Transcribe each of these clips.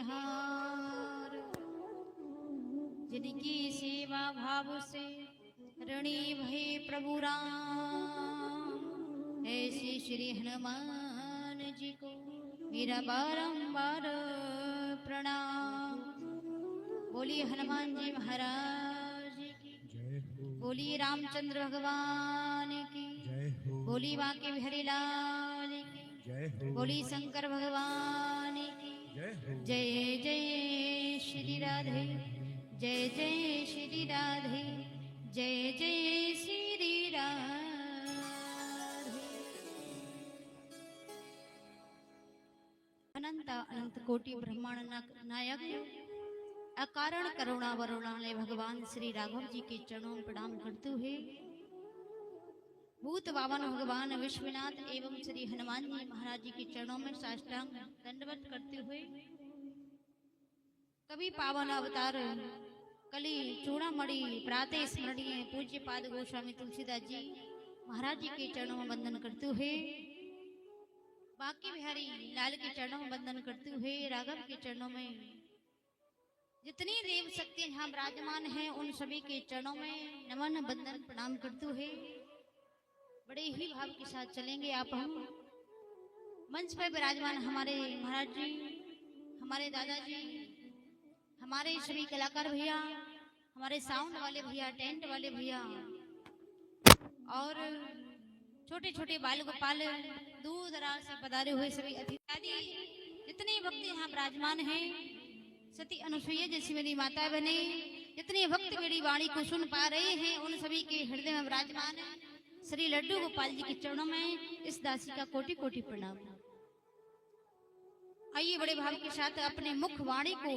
बलिहार। जिनकी सेवा भाव से ऋणी भय प्रभु राम, ऐसे श्री हनुमान जी को मेरा बारंबार प्रणाम। बोलिए हनुमान जी महाराज की, बोलिए रामचंद्र भगवान की, बोली बांके बिहारी लाल की, बोली शंकर भगवान की। जय जय श्री राधे, जय जय श्री राधे, जय जय श्री राधे। अनंत अनंत कोटि ब्रह्मांड नायक अकारण करुणा वरुणालय भगवान श्री राघव जी के चरणों में प्रणाम करते हुए भूत बावन भगवान विश्वनाथ एवं श्री हनुमान जी महाराज जी के चरणों में साष्टांग दंडवत करते हुए कवि पावन अवतार कली चूड़ामणि प्रातः स्मरणीय पूज्य पाद गोस्वामी तुलसीदास जी महाराज जी के चरणों में वंदन करते हुए बांके बिहारी लाल के चरणों में वंदन करते हुए राघव के चरणों में जितनी देव शक्ति यहाँ विराजमान हैं उन सभी के चरणों में नमन वंदन प्रणाम करते हुए बड़े ही भाव के साथ चलेंगे। आप हम मंच पर विराजमान हमारे महाराज जी, हमारे दादाजी, हमारे सभी कलाकार भैया, हमारे साउंड वाले भैया, टेंट वाले भैया और छोटे छोटे बाल गोपाल, दूर दराज से पधारे हुए सभी अतिथि, जितने भक्त यहाँ विराजमान हैं, सती अनुसुईया जैसी मेरी माता बहने, जितने भक्त मेरी वाणी को सुन पा रहे हैं उन सभी के हृदय में विराजमान श्री लड्डू गोपाल जी के चरणों में इस दासी का कोटि कोटि प्रणाम। आइए बड़े भाव के साथ अपने मुख वाणी को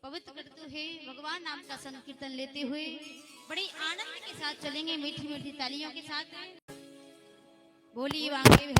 पवित्र करते हुए भगवान नाम का संकीर्तन लेते हुए बड़े आनंद के साथ चलेंगे, मीठी मीठी तालियों के साथ। बोलिए बांके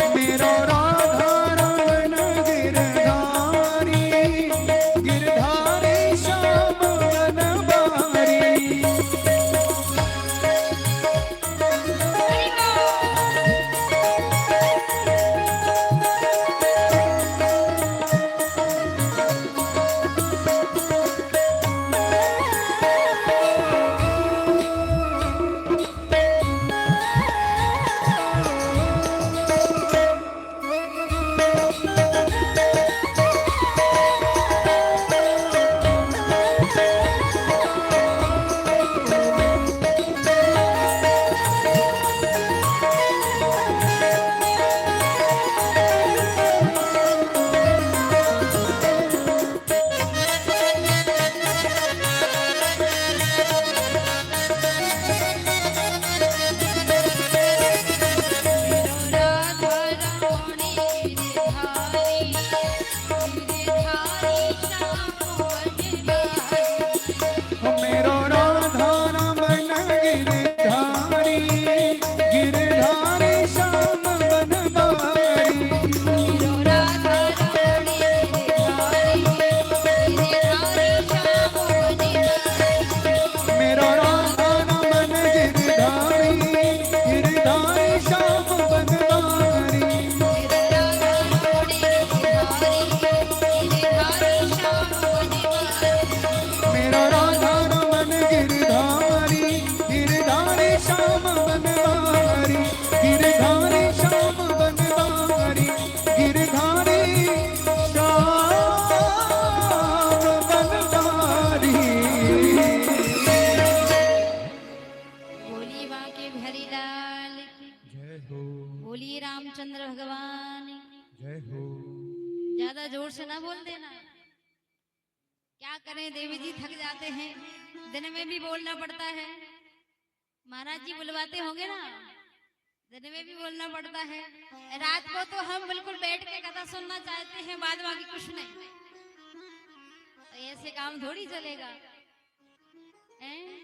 मेरो राधा रमन गिरधारी, गिरधारी श्याम बनवारी। मेरो राधा रमन गिरधारी, गिरधारी श्याम बनवारी। मेरो राधा रमन गिरधारी, गिरधारी श्याम बनवारी। मेरो राधा रमन गिरधारी, गिरधारी श्याम बनवारी, गिरधारी श्याम बनवारी, गिरधारी श्याम बनवारी। बोलिए बांके बिहारी लाल की, जय हो, बोलिए रामचंद्र भगवान की। जय हो। ज्यादा जोर से ना बोल देना। क्या करें देवी जी, थक जाते हैं, दिन में भी बोलना पड़ता है। महाराज जी बुलवाते होंगे ना, दिन में भी बोलना पड़ता है। रात को तो हम बिल्कुल बैठ के कथा सुनना चाहते हैं, बाद बाकी कुछ नहीं। तो ऐसे काम थोड़ी चलेगा, हैं?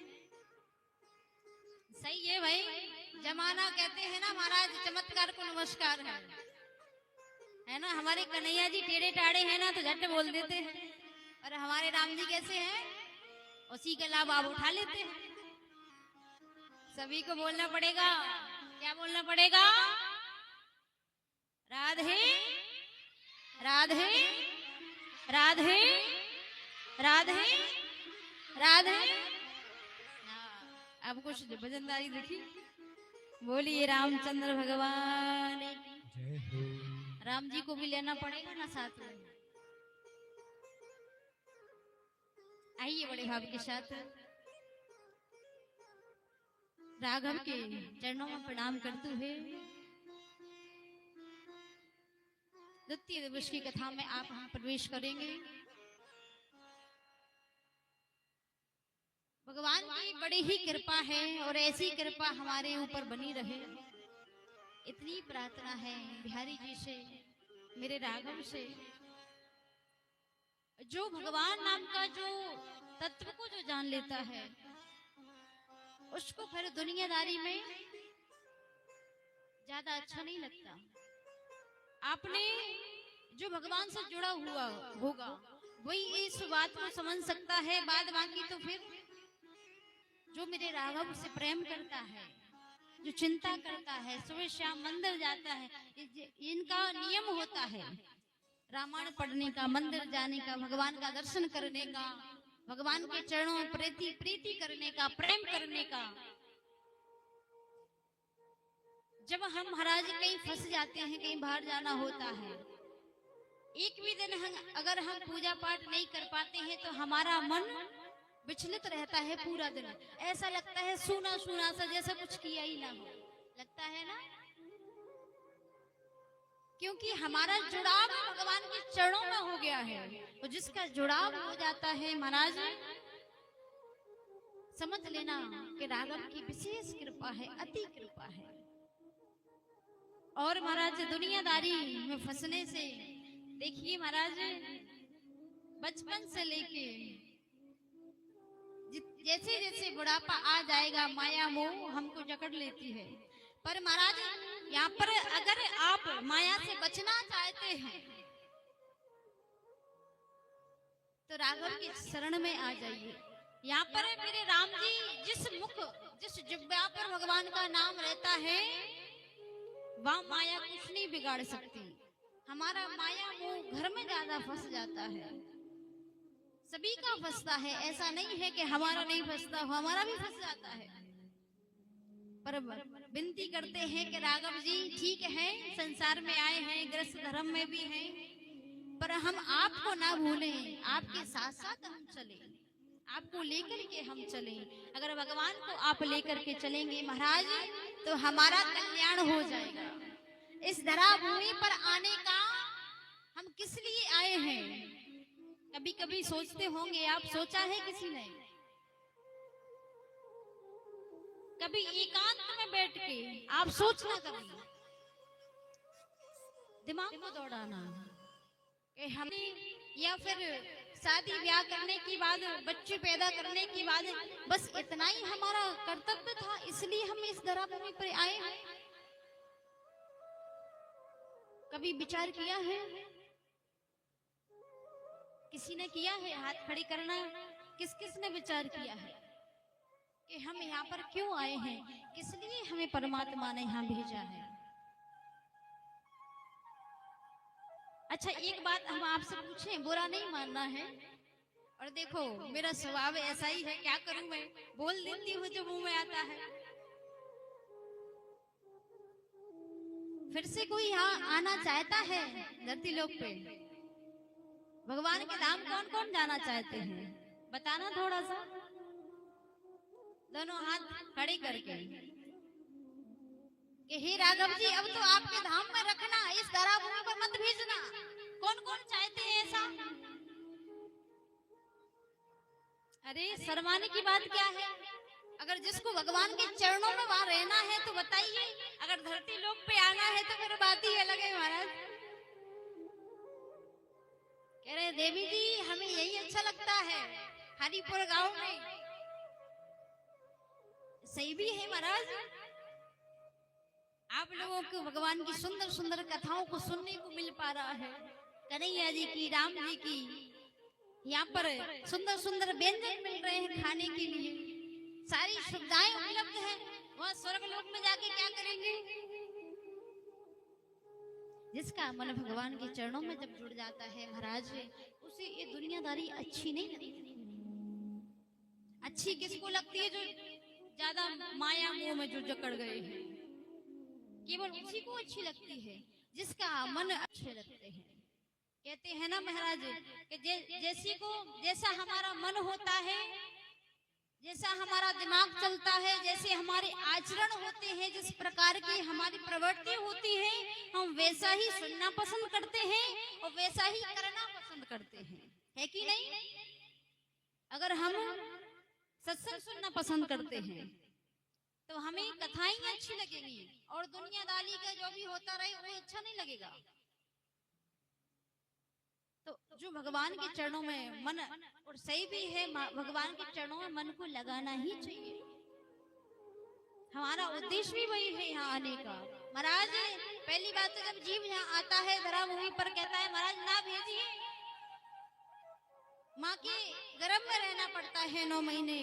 सही है भाई, जमाना कहते हैं ना महाराज, चमत्कार को नमस्कार है ना। हमारे कन्हैया जी टेढ़े टाढ़े हैं ना, तो झट बोल देते हैं। और हमारे राम जी कैसे हैं, उसी का लाभ आप उठा लेते हैं। सभी को बोलना पड़ेगा। क्या बोलना पड़ेगा? राधे राधे राधे राधे राधे। अब कुछ भजनदारी देखी। बोलिए रामचंद्र भगवान की। जय हो। राम जी को भी लेना पड़ेगा ना साथ में। आइए बड़े भाव के साथ राघव के चरणों में प्रणाम करते हुए द्वितीय दिवस की कथा में आप हम प्रवेश करेंगे। भगवान की बड़ी ही कृपा है और ऐसी कृपा हमारे ऊपर बनी रहे, इतनी प्रार्थना है बिहारी जी से, मेरे राघव से। जो भगवान नाम का जो तत्व को जो जान लेता है, उसको फिर दुनियादारी में ज्यादा अच्छा नहीं लगता। आपने जो भगवान से जुड़ा हुआ होगा वही इस बात को समझ सकता है। बाद बाकी तो फिर जो मेरे राघव से प्रेम करता है, जो चिंता करता है, सुबह शाम मंदिर जाता है, इनका नियम होता है रामायण पढ़ने का, मंदिर जाने का, भगवान का दर्शन करने का, भगवान के चरणों में प्रीति करने का, प्रेम करने का। जब हम महाराज कहीं फंस जाते हैं, कहीं बाहर जाना होता है, एक भी दिन अगर हम पूजा पाठ नहीं कर पाते हैं तो हमारा मन विचलित रहता है पूरा दिन। ऐसा लगता है सूना सूना सा, जैसा कुछ किया ही ना हो, लगता है ना। क्योंकि हमारा जुड़ाव भगवान के चरणों में हो गया है। तो जिसका जुड़ाव हो जाता है महाराज, समझ लेना कि राघव की विशेष कृपा है, अति कृपा है। और महाराज दुनियादारी में फंसने से, देखिए महाराज बचपन से लेके जैसे जैसे बुढ़ापा आ जाएगा, माया मोह हमको जकड़ लेती है। पर महाराज यहाँ पर अगर आप माया से बचना चाहते हैं तो राघव की शरण में आ जाइए। यहाँ पर मेरे राम जी जिस जिह्वा पर भगवान का नाम रहता है वह माया कुछ नहीं बिगाड़ सकती। हमारा माया मोह घर में ज्यादा फंस जाता है, सभी का फंसता है, ऐसा नहीं है कि हमारा नहीं फंसता, हमारा भी फंस जाता है। पर विनती करते हैं कि राघव जी ठीक है, संसार में आए हैं, गृहस्थ धर्म में भी हैं, पर हम आपको ना भूलें, आपके साथ साथ हम चलें, आपको लेकर के हम चलें। अगर भगवान को आप लेकर के चलेंगे महाराज तो हमारा कल्याण हो जाएगा। इस धरा भूमि पर आने का हम किस लिए आए हैं, कभी कभी सोचते होंगे आप, सोचा है किसी ने? कभी एकांत में बैठ के आप सोचना, कभी दिमाग को दौड़ाना कि हमने, या फिर शादी ब्याह करने के बाद, बच्चे पैदा करने के बाद बस इतना ही हमारा कर्तव्य था, इसलिए हम इस धरा भूमि पर आए हैं। कभी विचार किया है? किसी ने किया है? हाथ खड़े करना। किस किस ने विचार किया है कि हम यहाँ पर क्यों आए हैं, किस लिए हमें परमात्मा ने यहाँ भेजा है? अच्छा, एक बात हम आपसे पूछें, बुरा नहीं मानना है। और देखो मेरा स्वभाव ऐसा ही है, क्या करूं मैं, बोल देती हूँ जो मुंह में आता है। फिर से कोई यहाँ आना चाहता है धरती लोक पे? भगवान के धाम कौन कौन जाना चाहते हैं, बताना थोड़ा सा, दोनों हाथ खड़े करके कि हे राघव जी अब तो आपके धाम में रखना, इस धरा भूमि पर मत भेजना। कौन कौन चाहते हैं ऐसा? अरे शर्माने की बात क्या है, अगर जिसको भगवान के चरणों में वहां रहना है तो बताइए, अगर धरती लोक पे आना है तो फिर बात ही अलग है महाराज। कह रहे देवी जी हमें यही अच्छा लगता है हरिपुर गांव में। सही भी है महाराज, आप लोगों को भगवान की सुंदर सुंदर कथाओं को सुनने को मिल पा रहा है, कन्हैया जी की, राम जी की, यहाँ पर सुंदर सुंदर व्यंजन मिल रहे हैं खाने के लिए, सारी सुविधाएं उपलब्ध है। वहाँ स्वर्ग लोक में जाके क्या करेंगे? जिसका मन भगवान के चरणों में जब जुड़ जाता है महाराज, उसे ये दुनियादारी अच्छी नहीं लगती। अच्छी किसको लगती है? जो ज्यादा माया मोह में जो जकड़ गए हैं, केवल उसी को अच्छी लगती है जिसका मन अच्छे लगते हैं। कहते हैं ना महाराज कि जैसा हमारा मन होता है, जैसा हमारा दिमाग चलता है, जैसे हमारे आचरण होते हैं, जिस प्रकार की हमारी प्रवृत्ति होती है, हम वैसा ही सुनना पसंद करते हैं और वैसा ही करना पसंद करते हैं, है कि नहीं? अगर हम सत्संग सुनना पसंद करते हैं तो हमें कथाएं अच्छी लगेंगी, और दुनियादारी का जो भी होता रहे वो अच्छा नहीं लगेगा। तो जो भगवान के चरणों में मन, और सही भी है, भगवान के चरणों में मन को लगाना ही चाहिए। हमारा उद्देश्य भी वही है यहाँ आने का। महाराज पहली बात तो जब जीव यहाँ आता है धरा भूमि पर, कहता है महाराज ना भेजिए, माँ के गर्भ में रहना पड़ता है 9 महीने,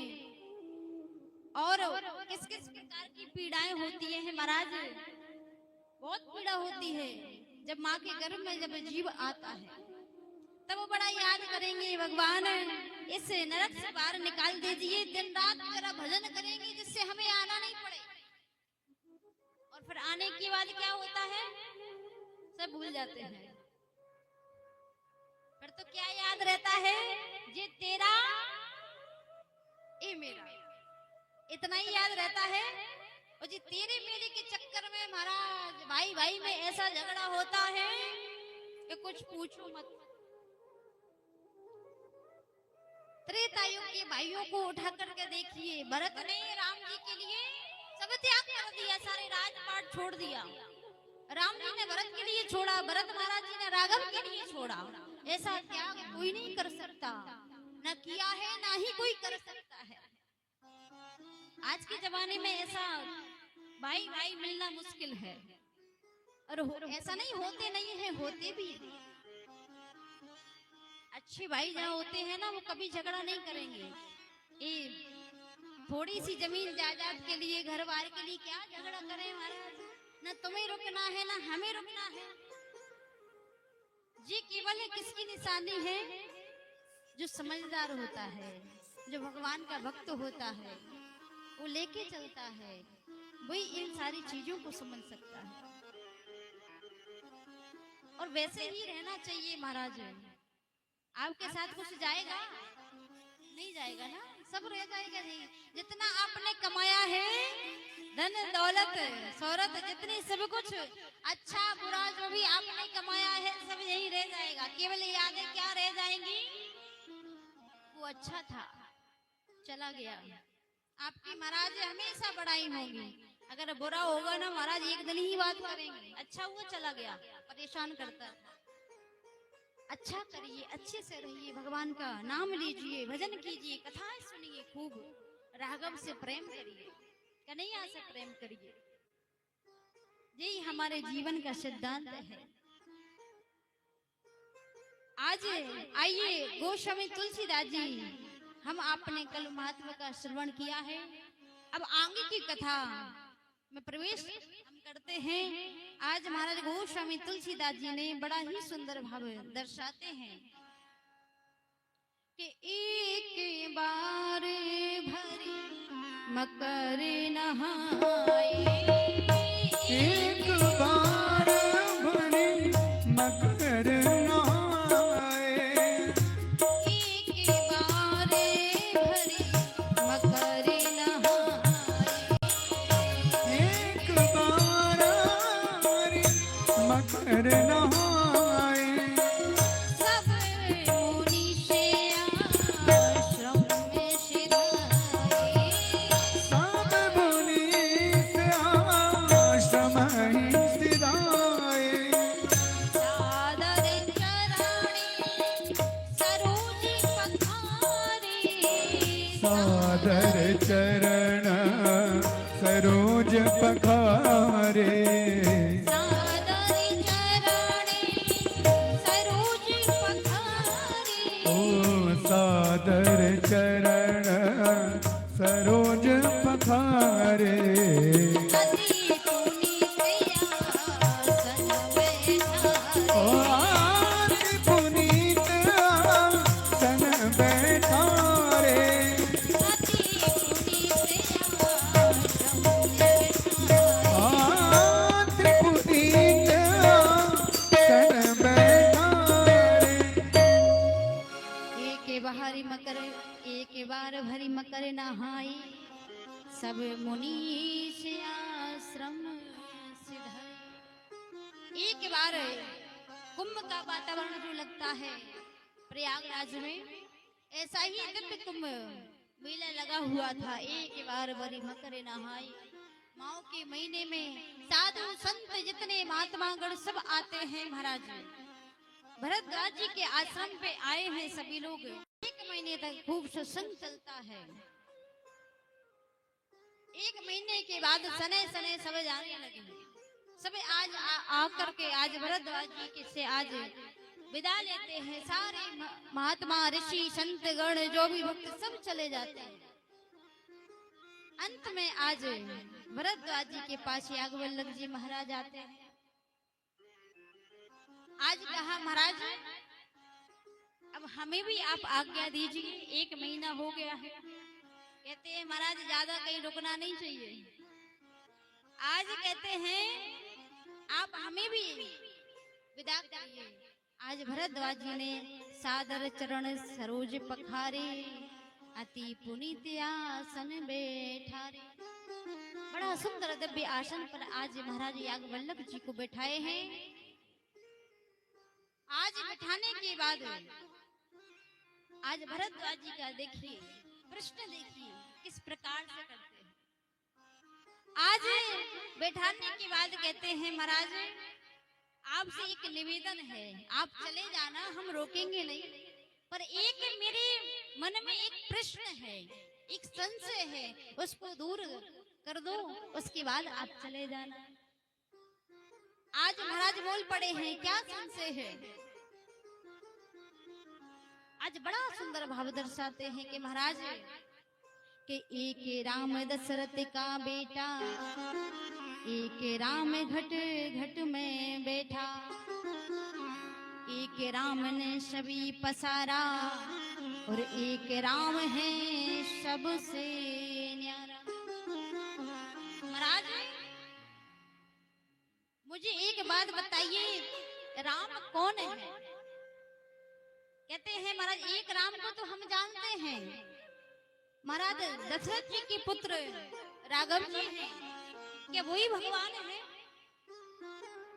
और किस किस प्रकार की पीड़ाएं होती है महाराज, बहुत पीड़ा होती है। जब माँ के गर्भ में जब जीव आता है तब वो बड़ा याद करेंगे, भगवान इस नरक से बाहर निकाल दीजिए, दिन रात तेरा भजन करेंगे जिससे हमें आना नहीं पड़े। और फिर आने के बाद क्या होता है, सब भूल जाते हैं। फिर तो क्या याद रहता है, ये तेरा ये मेरा, इतना ही याद रहता है। और जी तेरे मेरे के चक्कर में महाराज भाई भाई में ऐसा झगड़ा होता है कि कुछ पूछो मत। त्रेता युग के भाइयों को उठा करके देखिए, भरत ने राम जी के लिए सब त्याग कर दिया, सारे राजपाट छोड़ दिया। राम जी ने भरत के लिए छोड़ा, भरत महाराज जी ने राघव के लिए छोड़ा। ऐसा त्याग कोई नहीं कर सकता, न किया है ना ही कोई कर सकता है। आज के जमाने में ऐसा भाई भाई मिलना मुश्किल है। और ऐसा नहीं होते नहीं है, होते भी हैं। अच्छे भाई जहाँ होते हैं ना, वो कभी झगड़ा नहीं करेंगे। ये थोड़ी सी जमीन जायदाद के लिए, घर बार के लिए क्या झगड़ा करें महाराज। न तुम्हें रुकना है ना हमें रुकना है। ये केवल किसकी निशानी है? जो समझदार होता है, जो भगवान का भक्त होता है, वो लेके चलता है, वही इन सारी चीजों को समझ सकता है। और वैसे ही रहना चाहिए महाराज। आपके साथ कुछ जाएगा नहीं, जाएगा ना, सब रह जाएगा। नहीं, जितना आपने कमाया है, धन दौलत शोहरत, जितनी सब कुछ अच्छा बुरा जो भी आपने कमाया है, सब यही रह जाएगा। केवल यादें क्या रह जाएंगी? वो अच्छा था, चला गया। आपकी महाराज हमेशा बड़ाई होगी। अगर बुरा होगा ना महाराज, एक दिन ही बात करेंगे, अच्छा हुआ चला गया, परेशान करता। अच्छा करिए, अच्छे से रहिए, भगवान का नाम लीजिए, भजन कीजिए, कथाएं सुनिए, खूब राघव से प्रेम करिए, कन्हैया से प्रेम करिए। यही हमारे जीवन का सिद्धांत है। आज आइए गोस्वामी तुलसीदास जी, हम आपने कल महात्मा का श्रवण किया है। अब आगे की कथा में प्रवेश हम करते हैं। आज महाराज गोस्वामी तुलसीदास जी ने बड़ा ही सुंदर भाव दर्शाते हैं कि एक बार भरी मकर नहाए, एक बार भरी मकर नहाए, एक बार भरी मकर नहाए, एक बार भरी मकर नहाए, सब मुनि से आश्रम में सिधाए, सब मुनि से आश्रम ही सिधाए, सादर चरणी सरोज पखारे, सादर चरण सरोज पखारे, सादर चरणी सरोज पखारे, ओ सादर चरण सरोज पखारे, अति पुनीत आसन ओ बैठारे, आदि पुनीत आसन बैठारे, अति पुनीत आसन बैठारे। आदि पुनीत आसन बैठारे, एक बाहरी मकर, एक बार भरी मकर नहाई, सब मुनि से आश्रम सिधाई। एक बार कुंभ का वातावरण जो लगता है प्रयागराज में, ऐसा ही दिव्य कुंभ मेला लगा हुआ था। एक बार भरी मकर नहाई, माओ के महीने में साधु संत जितने महात्मा गण सब आते हैं महाराज। भरद्वाज जी के आश्रम पे आए हैं सभी लोग। एक महीने तक खूब सत्संग चलता है। एक महीने के बाद सने सने सब जाने लगे। सब आज आकर के आज भरद्वाज जी के से आज विदा लेते हैं। सारे महात्मा ऋषि संत गण जो भी भक्त सब चले जाते हैं। अंत में आज भरद्वाज जी के पास याज्ञवल्क्य जी महाराज आते हैं। आज कहा महाराज अब हमें भी आप आज्ञा दीजिए, एक महीना हो गया है। कहते हैं महाराज ज्यादा कहीं रुकना नहीं चाहिए। आज कहते हैं आप हमें भी विदा करिए। आज भरद्वाज जी ने सादर चरण सरोज पखारे, अति पुनीत आसन बैठारे। बड़ा सुंदर दिव्य आसन पर आज महाराज याज्ञवल्क्य जी को बैठाए हैं। आज बिठाने के बाद आज भरद्वाज जी का देखिए प्रश्न, देखिए किस प्रकार से करते हैं। आज बैठाने के बाद कहते हैं महाराज आपसे एक निवेदन है, आप चले जाना, हम रोकेंगे नहीं, पर एक मेरे मन में एक प्रश्न है, एक संशय है, उसको दूर कर दो, उसके बाद आप चले जाना। आज महाराज बोल पड़े हैं, क्या संशय है। आज बड़ा सुंदर भाव दर्शाते हैं कि महाराज कि एक राम दशरथ का बेटा, एक राम घट घट में बैठा, एक राम ने सभी पसारा, और एक राम है सबसे न्यारा। महाराज मुझे एक बात बताइए, राम कौन है। कहते हैं महाराज एक राम को तो हम जानते हैं, महाराज दशरथ जी के पुत्र राघव जी हैं, क्या वही भगवान है।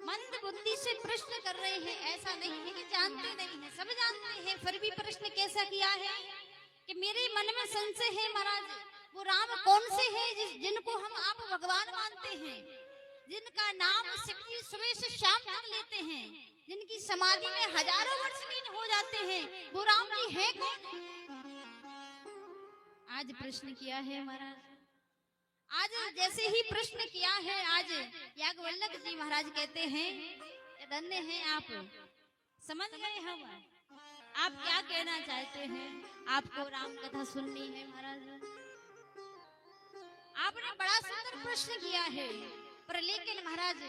मंद बुद्धि से प्रश्न कर रहे हैं, ऐसा नहीं है कि जानते नहीं है, सब जानते हैं, फिर भी प्रश्न कैसा किया है कि मेरे मन में संशय है महाराज, वो राम कौन से है जिनको हम आप भगवान मानते हैं, जिनका नाम शिवजी सुबह से शाम तक लेते हैं, जिनकी समाधि में हजारों वर्ष लीन हो जाते हैं, वो राम जी है कौन। आज प्रश्न किया है महाराज, आज जैसे ही प्रश्न किया है, आज याज्ञवल्क्य जी महाराज कहते हैं धन्य हैं आप, समझ गए हम आप क्या कहना चाहते हैं, आपको राम कथा सुननी है। महाराज आपने बड़ा सुंदर प्रश्न किया है, पर लेकिन महाराज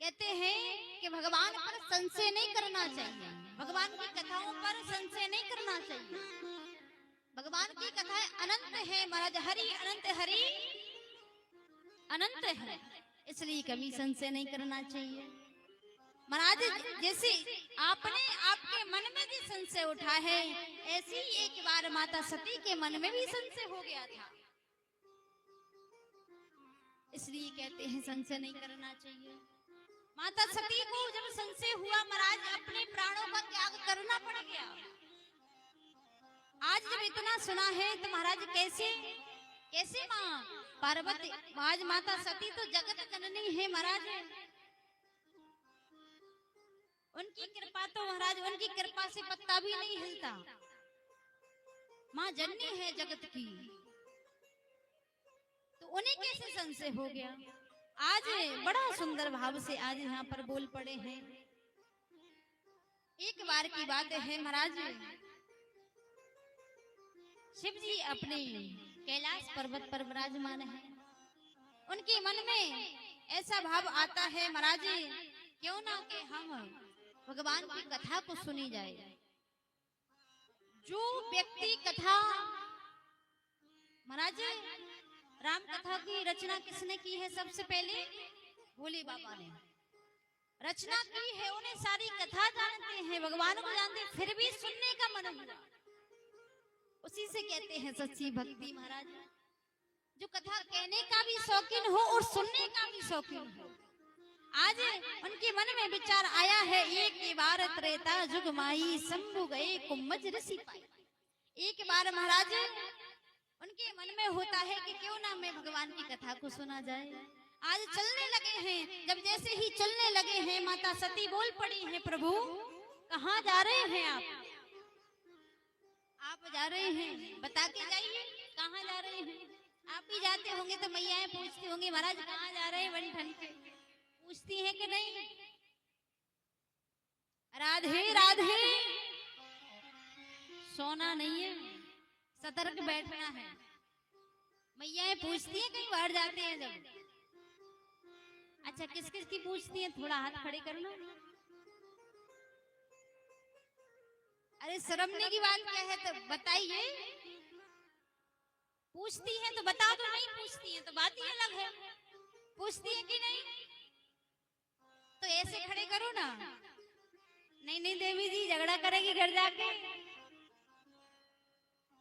कहते हैं कि भगवान पर संशय नहीं करना चाहिए, भगवान की कथाओं पर संशय नहीं करना चाहिए। भगवान की कथाएं अनंत है महाराज, हरि अनंत, हरि अनंत है, इसलिए कभी संशय नहीं करना चाहिए। महाराज जैसे आपने आपके मन में भी संशय उठा है, ऐसी एक बार माता सती के मन में भी संशय हो गया था, इसलिए कहते हैं संशय नहीं करना चाहिए। माता सती को जब संशय हुआ महाराज, अपने प्राणों का त्याग करना पड़ गया। आज जब इतना सुना है तो महाराज कैसे कैसे माँ पार्वती, आज माता सती तो जगत जननी है महाराज, उनकी कृपा तो महाराज, उनकी कृपा से पत्ता भी नहीं हिलता, माँ जननी है जगत की, तो उन्हें कैसे संशय हो गया। आज बड़ा सुंदर भाव से आज यहाँ पर बोल पड़े हैं। एक बार की बात है महाराज, शिव जी अपने कैलाश पर्वत पर विराजमान है, उनके मन में ऐसा भाव आता है महाराज, क्यों ना कि हम भगवान की कथा को सुनी जाए। जो व्यक्ति कथा, महाराज राम कथा की रचना किसने की है, सबसे पहले भोले बाबा ने रचना की है, उन्हें सारी कथा जानते हैं, भगवान को जानते हैं, फिर भी सुनने का मन हुआ, उसी से कहते हैं सच्ची भक्ति। महाराज जो कथा कहने का भी शौकीन हो और सुनने का भी शौकीन हो, आज उनके मन में विचार आया है, एक बार त्रेता जुग माई शंभु गए कुम्मज ऋषि पाई। एक बार महाराज उनके मन में होता है कि क्यों ना मैं भगवान की कथा को सुना जाए। आज चलने लगे हैं, जब जैसे ही चलने लगे हैं माता सती बोल पड़ी हैं, प्रभु कहाँ जा रहे हैं आप जा रहे हैं बता के जाइए, कहाँ जा रहे हैं। आप भी जाते होंगे तो मैयाएं पूछती होंगी महाराज कहाँ जा रहे हैं, बड़ी ठंड के पूछती हैं कि नहीं। राधे राधे, सोना नहीं है, सतर्क बैठना है। मैयाएं पूछती हैं, कहीं बाहर जाते हैं जब। अच्छा किस किस की पूछती हैं, थोड़ा हाथ खड़े कर लो। अरे शर्मने की बात क्या है, तो बताइए। पूछती हैं तो बता दो, नहीं पूछती हैं तो बात ही अलग है। पूछती है कि नहीं तो ऐसे खड़े करो ना। नहीं नहीं देवी जी झगड़ा करेगी घर जाके,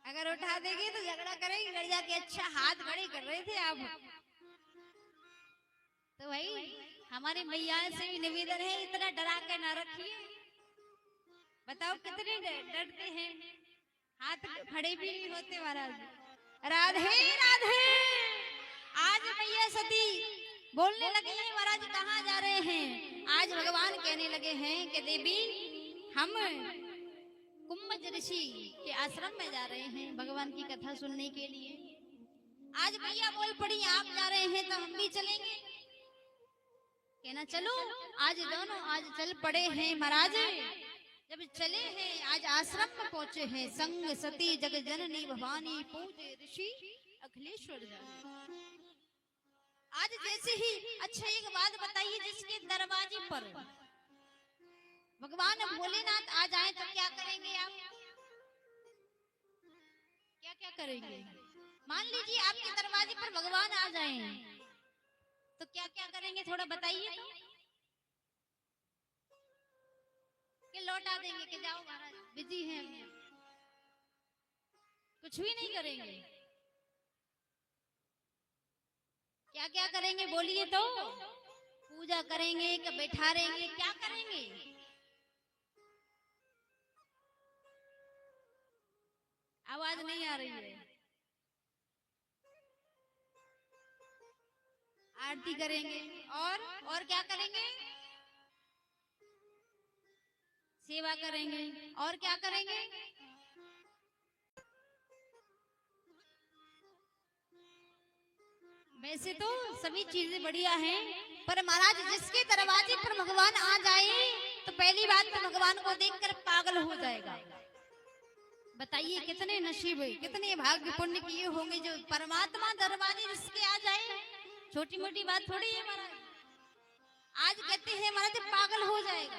अगर उठा देगी तो झगड़ा करेगी घर जाके। अच्छा हाथ खड़े कर रहे थे आप, तो भाई हमारी मैया से भी निवेदन है, इतना डरा के ना रखिए। बताओ कितने डरते हैं, हाथ खड़े भी नहीं होते महाराज। राधे राधे। आज मैया सती बोलने लगे हैं महाराज कहाँ जा रहे हैं। आज भगवान कहने लगे हैं कि देवी हम कुम्मज ऋषि के आश्रम में जा रहे हैं भगवान की कथा सुनने के लिए। आज मैया बोल पड़ी आप जा रहे हैं तो हम भी चलेंगे। कहना चलो आज दोनों आज चल पड़े हैं महाराज। जब चले हैं आज आश्रम में पहुंचे हैं, संग सती जग जननी भवानी पूजे ऋषि अखिलेश्वर जाने। आज जैसे ही अच्छा एक बात बताइए, जिसके दरवाजे पर भगवान भोलेनाथ आ जाए तो क्या करेंगे आप? क्या क्या करेंगे? मान लीजिए आपके दरवाजे पर भगवान आ जाएं तो क्या क्या करेंगे, थोड़ा बताइए तो। कि लौटा देंगे कि जाओ महाराज बिजी हैं, कुछ भी नहीं करेंगे? क्या क्या करेंगे बोलिए तो। पूजा करेंगे कि बैठारेंगे, क्या करेंगे? आवाज नहीं आ रही है। आरती करेंगे और क्या करेंगे? सेवा करेंगे और क्या करेंगे? वैसे तो सभी चीजें बढ़िया हैं, पर महाराज जिसके दरवाजे पर भगवान आ जाए तो पहली बात तो भगवान को देखकर पागल हो जाएगा। बताइए कितने नसीब है, कितने भाग्य पुण्य किए होंगे जो परमात्मा दरवाजे जिसके आ जाए। छोटी मोटी बात थोड़ी है महाराज। आज कहते हैं महाराज पागल हो जाएगा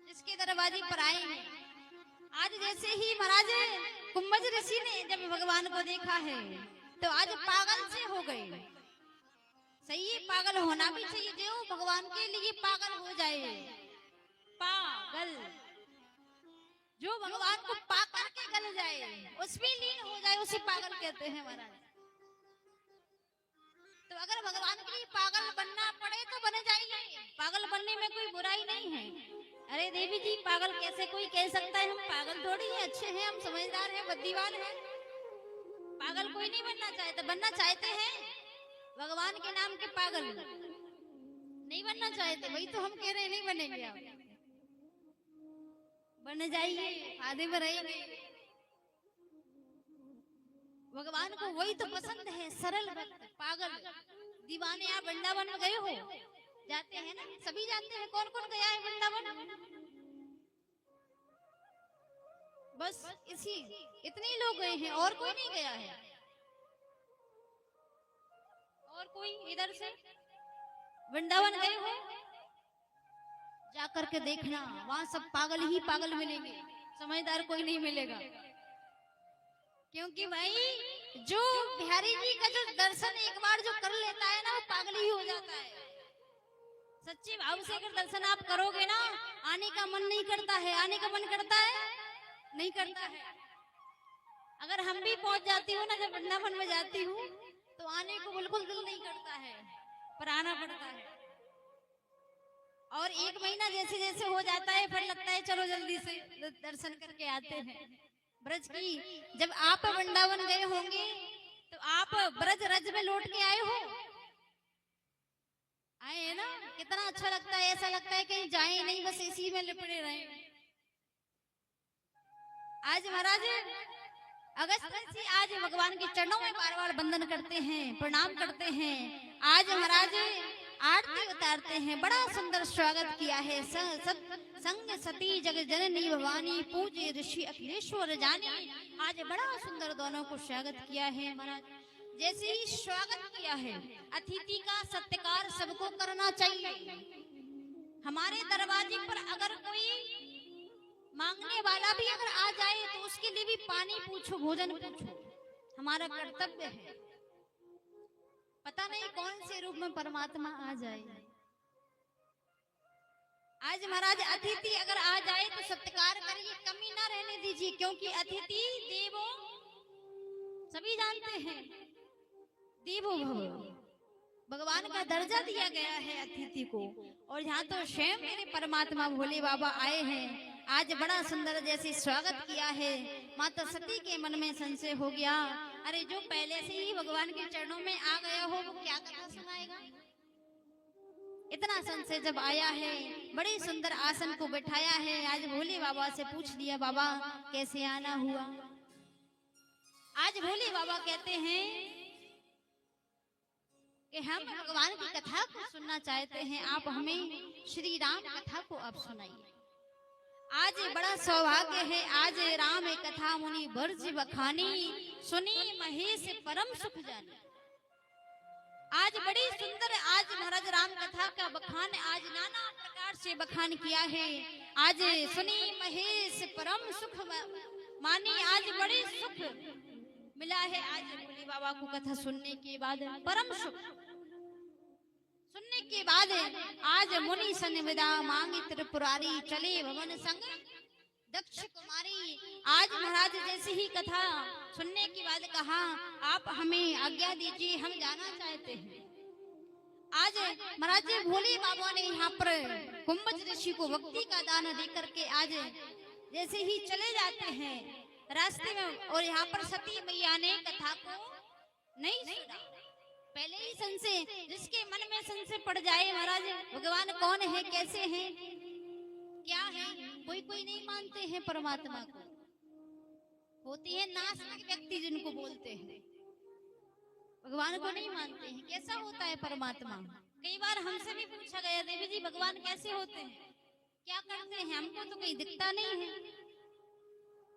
जिसके दरवाजे पर आए हैं। आज जैसे ही महाराज कुंभज ऋषि ने जब भगवान को देखा है तो आज पागल से हो गए। सही है, पागल होना भी चाहिए। जो भगवान के लिए पागल हो जाए, पागल जो भगवान को पा करके गल जाए, उसमें लीन हो जाए, उसे पागल कहते हैं महाराज। तो अगर भगवान के लिए पागल बनना पड़े तो बन जाइए, पागल बनने में कोई बुराई नहीं है। अरे देवी जी पागल कैसे कोई कह सकता है? हम पागल थोड़ी है, अच्छे हैं, हम समझदार हैं, बुद्धिमान हैं। पागल कोई नहीं बनना चाहता। बनना चाहते हैं भगवान के नाम के पागल नहीं बनना चाहते, वही तो हम कह रहे हैं नहीं बनेंगे। आप बन जाइए, आधे में रहेंगे। भगवान को वही तो पसंद है, सरल भक्त पागल दीवाने। आप वृंदावन में गए हो? जाते हैं ना, सभी जाते हैं। कौन कौन गया है वृंदावन? बस इतने ही लोग गए हैं, और कोई नहीं गया है। और कोई इधर से वृंदावन गए हो? जाकर के देखना, वहां सब पागल ही पागल मिलेंगे, समझदार कोई नहीं मिलेगा। क्योंकि भाई जो बिहारी जी का जो दर्शन एक बार जो कर लेता है ना, वो पागल ही हो जाता है। सच्चे भाव से अगर दर्शन आप करोगे ना, आने का मन नहीं करता है। आने का मन करता है? नहीं करता है। अगर हम भी पहुंच जाती हूँ ना, जब वृंदावन में जाती हूँ तो आने को बिल्कुल दिल नहीं करता है, पर आना पड़ता है। और एक महीना जैसे जैसे हो जाता है फिर लगता है चलो जल्दी से दर्शन करके आते हैं। ब्रज की जब आप वृंदावन गए होंगे तो आप ब्रज रज में लौट के आए हो? आए है ना? कितना अच्छा लगता है। ऐसा लगता है कहीं जाए नहीं, बस इसी में लिपटे रहे। आज महाराज अगस्त जी आज भगवान के चरणों में बार बार वंदन करते हैं, प्रणाम करते हैं। आज महाराज आरती उतारते हैं। बड़ा सुंदर स्वागत किया है। संग सती जग जननी भवानी पूजे ऋषि अखिलेश्वर जानी। आज बड़ा सुंदर दोनों को स्वागत किया है महाराज। जैसे ही स्वागत किया है, अतिथि का सत्कार सबको करना चाहिए। हमारे दरवाजे पर अगर कोई मांगने वाला भी अगर आ जाए तो उसके लिए भी पानी पूछो, भोजन पूछो, हमारा कर्तव्य है। पता नहीं कौन से रूप में परमात्मा आ जाए। आज महाराज अतिथि अगर आ जाए तो सत्कार करिए, कमी ना रहने दीजिए। क्योंकि अतिथि देवो, सभी जानते हैं, देवो भव, भगवान का दर्जा दिया गया है अतिथि को। और यहाँ तो स्वयं मेरे परमात्मा भोले बाबा आए हैं। आज बड़ा सुंदर जैसे स्वागत किया है। माता सती के मन में संशय हो गया, अरे जो पहले से ही भगवान के चरणों में आ गया हो वो क्या कथा सुनाएगा। इतना संशय जब आया है, बड़े सुंदर आसन को बैठाया है। आज भोले बाबा से पूछ लिया, बाबा कैसे आना हुआ। आज भोले बाबा कहते हैं कि हम भगवान की कथा को सुनना चाहते हैं। आप हमें श्री राम कथा को आप सुनाइए। आज बड़ा सौभाग्य है, आज राम कथा मुनि बरज बखानी, सुनी महेश परम सुख जानी। आज बड़ी सुंदर आज महाराज राम कथा का बखान आज नाना प्रकार से बखान किया है। आज सुनी महेश परम सुख मानी, आज बड़ी सुख मिला है। आज भोले बाबा को कथा सुनने के बाद परम सुख सुनने के बाद आज मुनि सन विदा मांगी त्रिपुरारी, चले भवन संग दक्ष कुमारी। आज महाराज जैसी ही कथा सुनने के बाद कहा आप हमें आज्ञा दीजिए, हम जाना चाहते हैं। आज महाराज भोले बाबा ने यहाँ पर कुंभज ऋषि को भक्ति का दान दे करके आज जैसे ही चले जाते हैं रास्ते में, और यहाँ पर सती मैया ने कथा को नहीं सुना। पहले ही संशय, जिसके मन में संशय पड़ जाए महाराज भगवान कौन है, कैसे हैं, क्या है, कोई कोई नहीं मानते हैं परमात्मा को। होती है नास्तिक व्यक्ति जिनको बोलते हैं, भगवान को नहीं मानते हैं। कैसा होता है परमात्मा? कई बार हमसे भी पूछा गया, देवी जी भगवान कैसे होते हैं, क्या करते हैं, हमको तो कहीं दिखता नहीं है।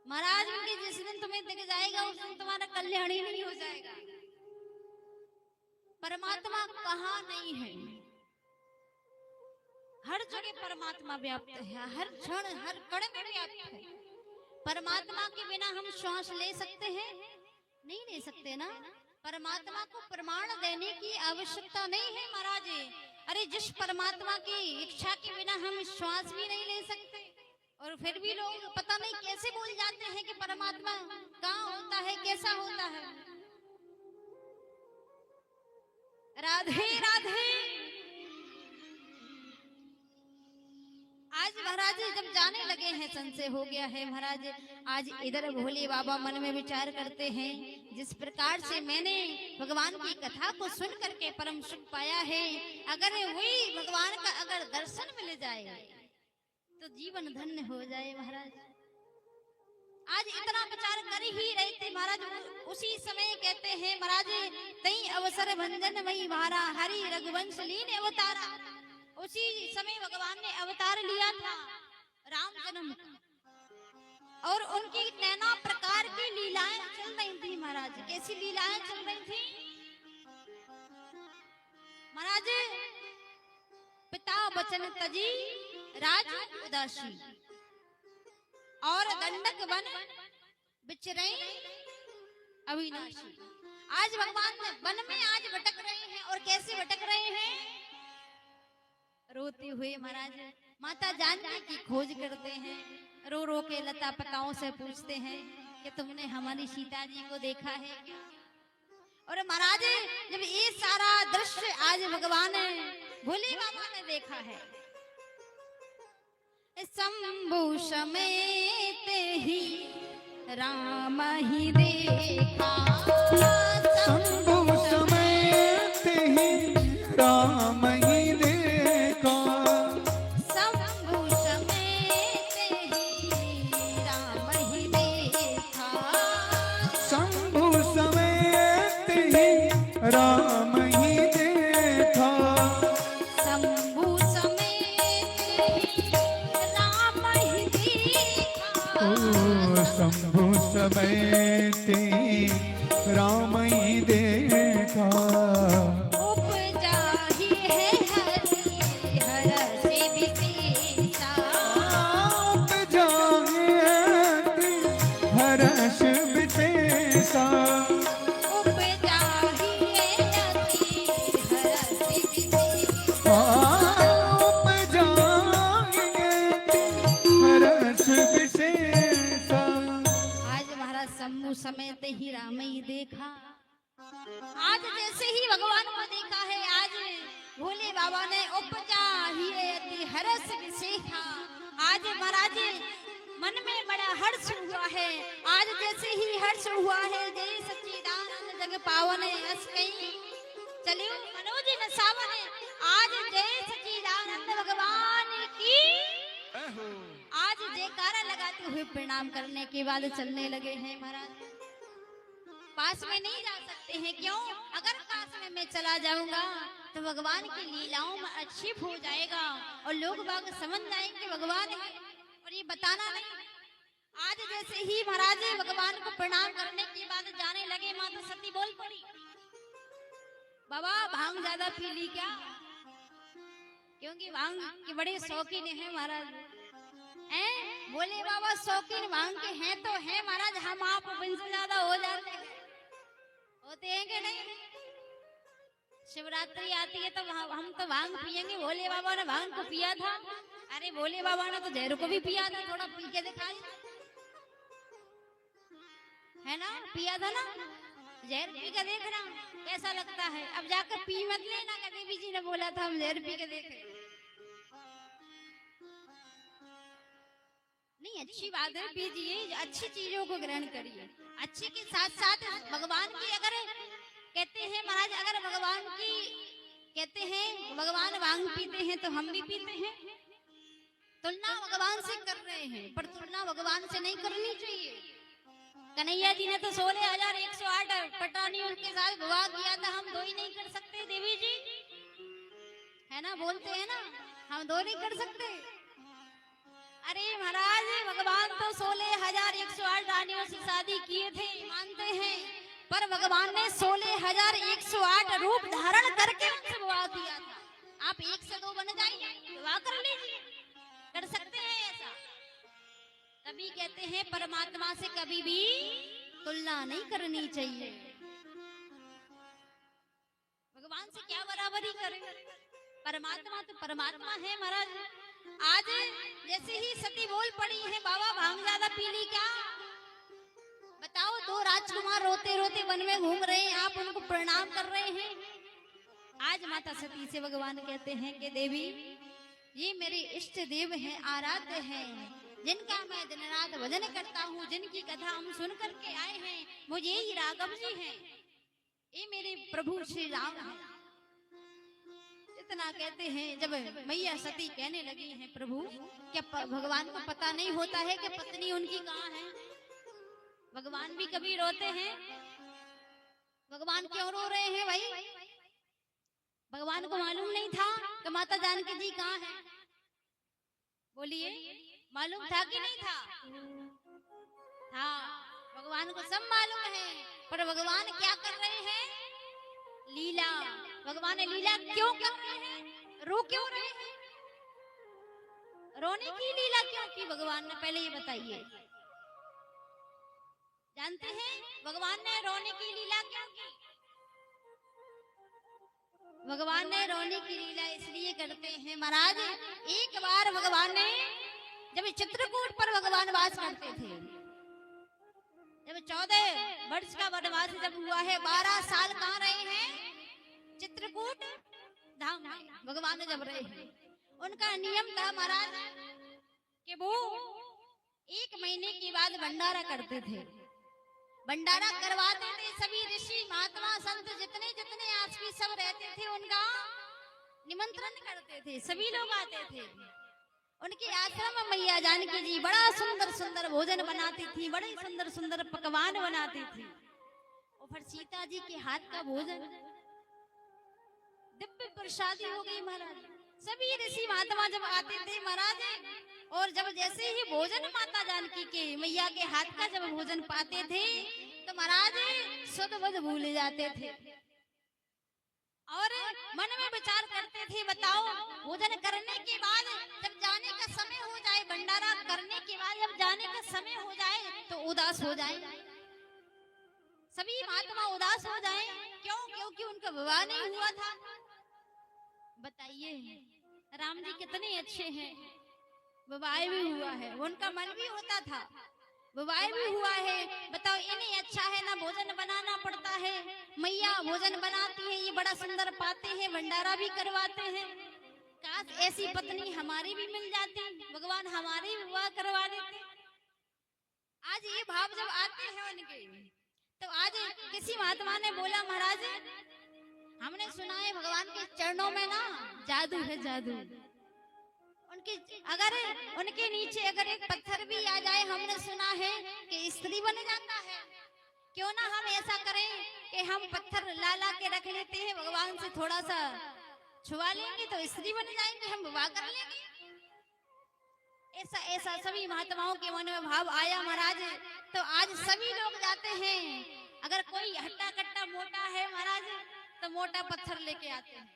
महाराज के जिस दिन तुम्हें दिख जाएगा उस दिन तुम्हारा कल्याण ही नहीं हो जाएगा। परमात्मा कहाँ नहीं है, हर जगह परमात्मा व्याप्त है, हर क्षण हर कण में व्याप्त है। परमात्मा के बिना हम श्वास ले सकते हैं? नहीं ले सकते ना। परमात्मा को प्रमाण देने की आवश्यकता नहीं है महाराज। अरे जिस परमात्मा की इच्छा के बिना हम श्वास भी नहीं ले सकते, और फिर भी लोग पता नहीं कैसे बोल जाते हैं कि परमात्मा कहाँ होता है, कैसा होता है। राधे राधे। आज महाराज जब जाने लगे हैं संशय हो गया है महाराज। आज इधर भोले बाबा मन में विचार करते हैं, जिस प्रकार से मैंने भगवान की कथा को सुन करके परम सुख पाया है, अगर वही भगवान का अगर दर्शन मिल जाए तो जीवन धन्य हो जाए महाराज। आज इतना विचार कर ही रहे थे महाराज। उसी समय कहते हैं महाराज, तई अवसर भंजन वही मारा, हरि रघुवंश लीन अवतारा। उसी समय भगवान ने अवतार लिया था राम जन्म, और उनकी नैना प्रकार की लीलाएं चल रही थी महाराज। कैसी लीलाएं चल रही थी महाराज? पिता वचन तजी राज उदासी, और दंडक बन बिचरे अविनाशी। आज भगवान वन में आज भटक रहे हैं, और कैसे भटक रहे हैं? रोते हुए महाराज माता जानकी की खोज करते हैं, रो रो के लता पताओं से पूछते हैं कि तुमने हमारी सीता जी को देखा है क्या? और महाराज जब ये सारा दृश्य आज भगवान भोले बाबा ने देखा है, शंभु समेत ही राम ही देखा, शंभु समेत ही राम ही देखा, शंभु समेत ही राम ही देखा, शंभु समेत ही राम ही देखा, शंभु शंभु समेत राम ही देखा। उपजा ही है हरि हरस विशेषा, उपजा ही हरस विशेषा, उपजा ही है हरि हरस विशेषा, उपजा ही हरस विशेषा। आज महाराज शंभु समेत ही राम ही देखा। आज जैसे ही भगवान को देखा है, आज भोले बाबा ने उपजा ही अति हर्ष विशेषा। आज महाराज मन में बड़ा हर्ष हुआ है। आज जैसे ही हर्ष हुआ है, जय सच्चिदानंद जग पावन अस कहीं चलियो मनोज न सावन। आज जय सच्चिदानंद भगवान की आज जयकारा लगाते हुए प्रणाम करने के बाद चलने लगे हैं महाराज। पास में नहीं जा सकते। कहते हैं क्यों, अगर काश में मैं चला जाऊंगा तो भगवान की लीलाओं में आक्षेप हो जाएगा और लोग बाग समझ जाएंगे भगवान है, और ये बताना नहीं। आज जैसे ही महाराज भगवान को प्रणाम करने के बाद जाने लगे, माता सती बोल पड़ी, बाबा भांग ज्यादा पी ली क्या? क्योंकि भांग के बड़े शौकीन है महाराज। बोले बाबा शौकीन भांग के हैं तो है महाराज, हम आप से ज्यादा हो जाते हैं, होते हैं कि नहीं? शिवरात्रि आती है तो हम तो भांग पियेंगे। भोले बाबा ने भांग को पिया था, अरे भोले बाबा ने तो जहर को भी पिया था, थोड़ा पी के दिखा है ना, पिया था ना, जहर पी के देखना कैसा लगता है। अब जाकर पी मत लेना, देवी जी ने बोला था हम जहर पी के देखे। नहीं, अच्छी बात है, पीजिए, अच्छी चीजों को ग्रहण करिए। अच्छे के साथ साथ भगवान की अगर कहते हैं महाराज, अगर भगवान की कहते हैं भगवान भांग पीते हैं तो हम भी पीते हैं। तुलना भगवान से कर रहे हैं, पर तुलना भगवान से नहीं करनी चाहिए। कन्हैया जी ने तो 16,108 पटानियों के साथ विवाह किया था, हम दो ही नहीं कर सकते देवी जी, है ना, बोलते हैं ना, हम दो नहीं कर सकते। अरे महाराज भगवान तो 16,108 रानियों से शादी किए थे, मानते हैं, पर भगवान ने 16,108 रूप धारण करके उनसे विवाह किया था। आप 1 से 2 बन जाइए, विवाह कर लीजिए, कर सकते हैं ऐसा। तभी कहते हैं परमात्मा से कभी भी तुलना नहीं करनी चाहिए। भगवान से क्या बराबरी करें, परमात्मा तो परमात्मा है महाराज। आज जैसे ही सती बोल पड़ी है, बाबा भांग ज्यादा पी ली क्या? बताओ, 2 राजकुमार रोते रोते वन में घूम रहे हैं, आप उनको प्रणाम कर रहे हैं। आज माता सती से भगवान कहते हैं कि देवी ये मेरे इष्ट देव हैं, आराध्य हैं, जिनका मैं दिन रात भजन करता हूँ, जिनकी कथा हम सुन करके आए हैं, मुझे ही राघव जी हैं, ये मेरे प्रभु श्री राम हैं। इतना कहते हैं, जब मैया सती कहने लगी हैं, प्रभु क्या भगवान को पता नहीं होता है कि पत्नी उनकी कहाँ है? भगवान भी कभी रोते हैं। भगवान क्यों रो रहे हैं भाई? भगवान को मालूम नहीं था कि माता जानकी जी कहाँ है? बोलिए, मालूम था कि नहीं था? था, भगवान को सब मालूम है, पर भगवान क्या कर रहे हैं? लीला। भगवान ने लीला क्यों कर रहे हैं? रो क्यों रहे हैं? रोने की लीला क्यों की भगवान ने, पहले ये बताइए। जानते हैं भगवान ने रोने की लीला क्यों की? भगवान ने रोने की लीला इसलिए करते हैं महाराज, एक बार भगवान ने जब चित्रकूट पर भगवान वास करते थे, जब 14 वर्ष का वनवास जब हुआ है, 12 साल कहाँ रहे हैं? चित्रकूट धाम में भगवान जब रहे हैं। उनका नियम था महाराज कि वो 1 महीने के बाद भंडारा करते थे, भंडारा करवाते थे। सभी ऋषि महात्मा संत जितने जितने आसपास सब रहते थे, उनका निमंत्रण करते थे, सभी लोग आते थे। उनके आश्रम में मैया जानकी जी बड़ा सुंदर सुंदर भोजन बनाती थी, बड़े सुंदर सुंदर पकवान बनाती थी। और फिर सीता जी के हाथ का भोजन दिव्य प्रसादी हो गई महाराज। सभी ऋषि महात्मा जब आते थे महाराज, और जब जैसे ही भोजन माता जानकी के मैया के हाथ का जब भोजन पाते थे, तो महाराज शुद्ध बुद्ध भूल जाते थे और मन में विचार करते थे, बताओ भोजन करने के बाद जब जाने का समय हो जाए, भंडारा करने के बाद जब जाने का समय हो जाए तो उदास हो जाए, सभी महात्मा उदास हो जाए। क्यों? क्योंकि उनका विवाह नहीं हुआ था। बताइए, राम जी कितने अच्छे हैं, विवाह भी हुआ है, उनका मन भी होता था, विवाह भी हुआ है। बताओ, इन्हें अच्छा है ना, भोजन बनाना पड़ता है, मैया भोजन बनाती है, ये बड़ा सुंदर पाते हैं, भंडारा भी करवाते हैं। काश ऐसी पत्नी हमारी भी मिल जाती, भगवान हमारे विवाह करवा देते। आज ये भाव जब आते हैं उनके, तो आज किसी महात्मा ने बोला, महाराज हमने सुना है भगवान के चरणों में ना जादू है, जादू। उनके अगर उनके नीचे अगर एक पत्थर भी आ जाए, हमने सुना है कि स्त्री बन जाता है। क्यों ना हम ऐसा करें कि हम पत्थर ला ला के रख लेते हैं, भगवान से थोड़ा सा छुआ लेंगे तो स्त्री बन जाएंगे, हम विवाह कर लेंगे। ऐसा ऐसा सभी महात्माओं के मन में भाव आया महाराज। तो आज सभी लोग जाते हैं, अगर कोई हट्टा कट्टा मोटा है महाराज तो मोटा पत्थर लेके आते हैं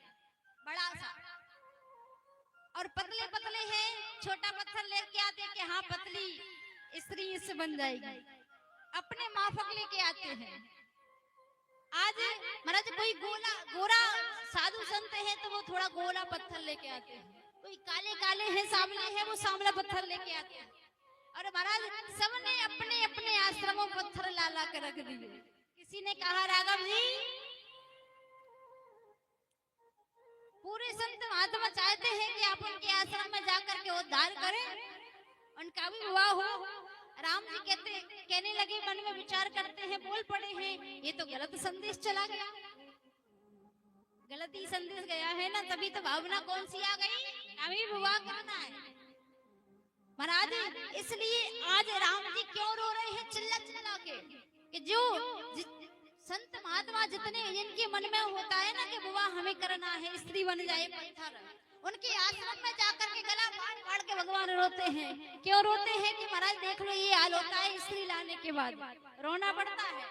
बड़ा सा, और पतले पतले हैं छोटा पत्थर लेके आते हैं कि हाँ पतली स्त्री इससे बन जाएगी, अपने माफक लेके आते हैं। आज महाराज कोई गोरा साधु संत है तो वो थोड़ा गोला पत्थर लेके आते हैं, कोई काले काले हैं सांवले हैं वो सांवला पत्थर लेके आते हैं। और महाराज सबने अपने अपने आश्रमों पत्थर ला ला के रख दिए। किसी ने कहा राघव जी पूरे संत महात्मा चाहते हैं कि आप उनके आश्रम में जाकर के उद्धार करें, उनका भी विवाह हो। राम जी कहने लगे, मन में विचार करते हैं, बोल पड़े हैं ये तो गलत संदेश चला गया, गलत ही संदेश गया है ना, तभी तो भावना कौन सी आ गई, अभी विवाह करना है महाराज। इसलिए आज राम जी क्यों रो रहे हैं चिल्ला चिल्ला के, कि जो संत महात्मा जितने जिनके मन में होता है ना कि विवाह हमें करना है, स्त्री बन जाए पत्थर, उनके आश्रम में जाकर के गला फाड़ फाड़ के भगवान रोते हैं। क्यों रोते हैं कि महाराज देख लो ये हाल होता है, स्त्री लाने के बाद रोना पड़ता है।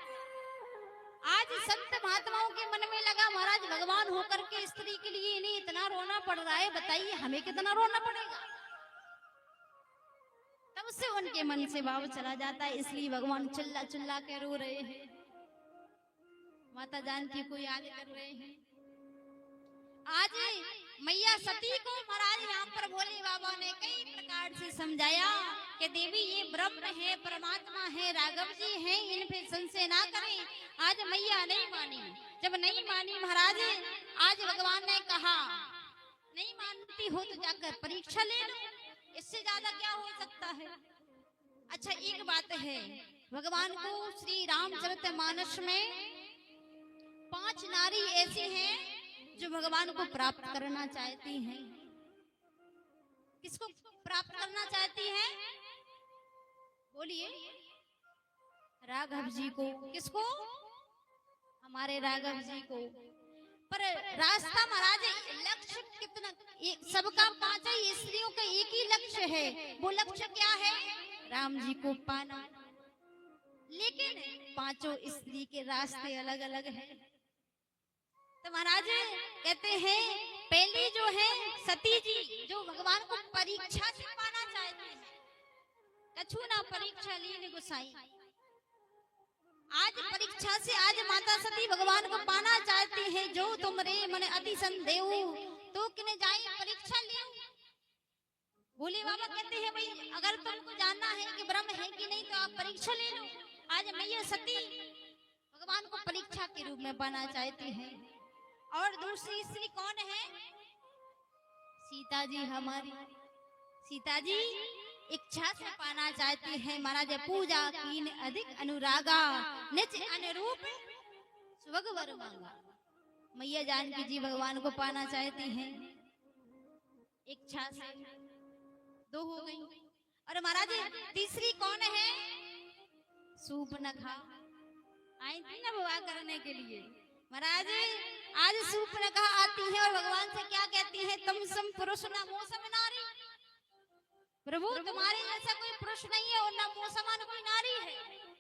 आज संत महात्माओं के मन में लगा महाराज भगवान होकर के स्त्री के लिए इन्हें इतना रोना पड़ रहा है, बताइए हमें कितना रोना पड़ेगा। तब से उनके मन से भाव चला जाता है, इसलिए भगवान चिल्ला चिल्ला के रो रहे हैं। माता जानकी को याद कर रहे हैं। आज मैया सती को महाराज यहाँ पर भोले बाबा ने कई प्रकार से समझाया कि देवी ये ब्रह्म है, परमात्मा है, राघव जी हैं, इन पे संशय ना करें। आज मैया नहीं मानी, जब नहीं मानी महाराज आज भगवान ने कहा नहीं मानती हो तो जाकर परीक्षा ले लो, इससे ज्यादा क्या हो सकता है। अच्छा एक बात है, भगवान को श्री रामचरितमानस में 5 नारी ऐसी हैं जो भगवान को प्राप्त करना चाहती हैं। किसको प्राप्त करना चाहती हैं? बोलिए। राघव जी को। किसको? हमारे राघव जी को। पर रास्ता महाराज लक्ष्य कितना, सबका 5 स्त्रियों का एक ही लक्ष्य है। वो लक्ष्य क्या है? राम जी को पाना। लेकिन 5 स्त्री के रास्ते अलग अलग हैं। तो महाराज कहते हैं पहली जो है सती जी, जो भगवान को परीक्षा से पाना चाहते हैं। कछु ना परीक्षा लीन गुसाई। आज परीक्षा से आज माता सती भगवान को पाना चाहती है। जो तुमरे मन अति संदेह तो किने जाए परीक्षा ले। भोले बाबा कहते हैं भाई अगर तुमको जानना है कि ब्रह्म है कि नहीं तो आप परीक्षा ले लो। आज मैया सती भगवान को परीक्षा के रूप में पाना चाहती है। और दूसरी स्त्री कौन है? सीता जी। हमारी सीता जी इच्छा से पाना चाहती है। महाराज पूजा कीन अधिक अनुरागा निज अनुरूप सुभग वर मांगा। मैया जानकी जी भगवान को पाना चाहती हैं इच्छा से। 2 हो गई। और महाराज तीसरी कौन है? सूर्पनखा आई थी ना विवाह करने के लिए। महाराज आज सूर्पनखा आती है और भगवान से क्या कहती है? तुम सम पुरुष ना मोह सम नारी। प्रभु तुम्हारे जैसा कोई पुरुष नहीं है और ना मोह समान कोई नारी है,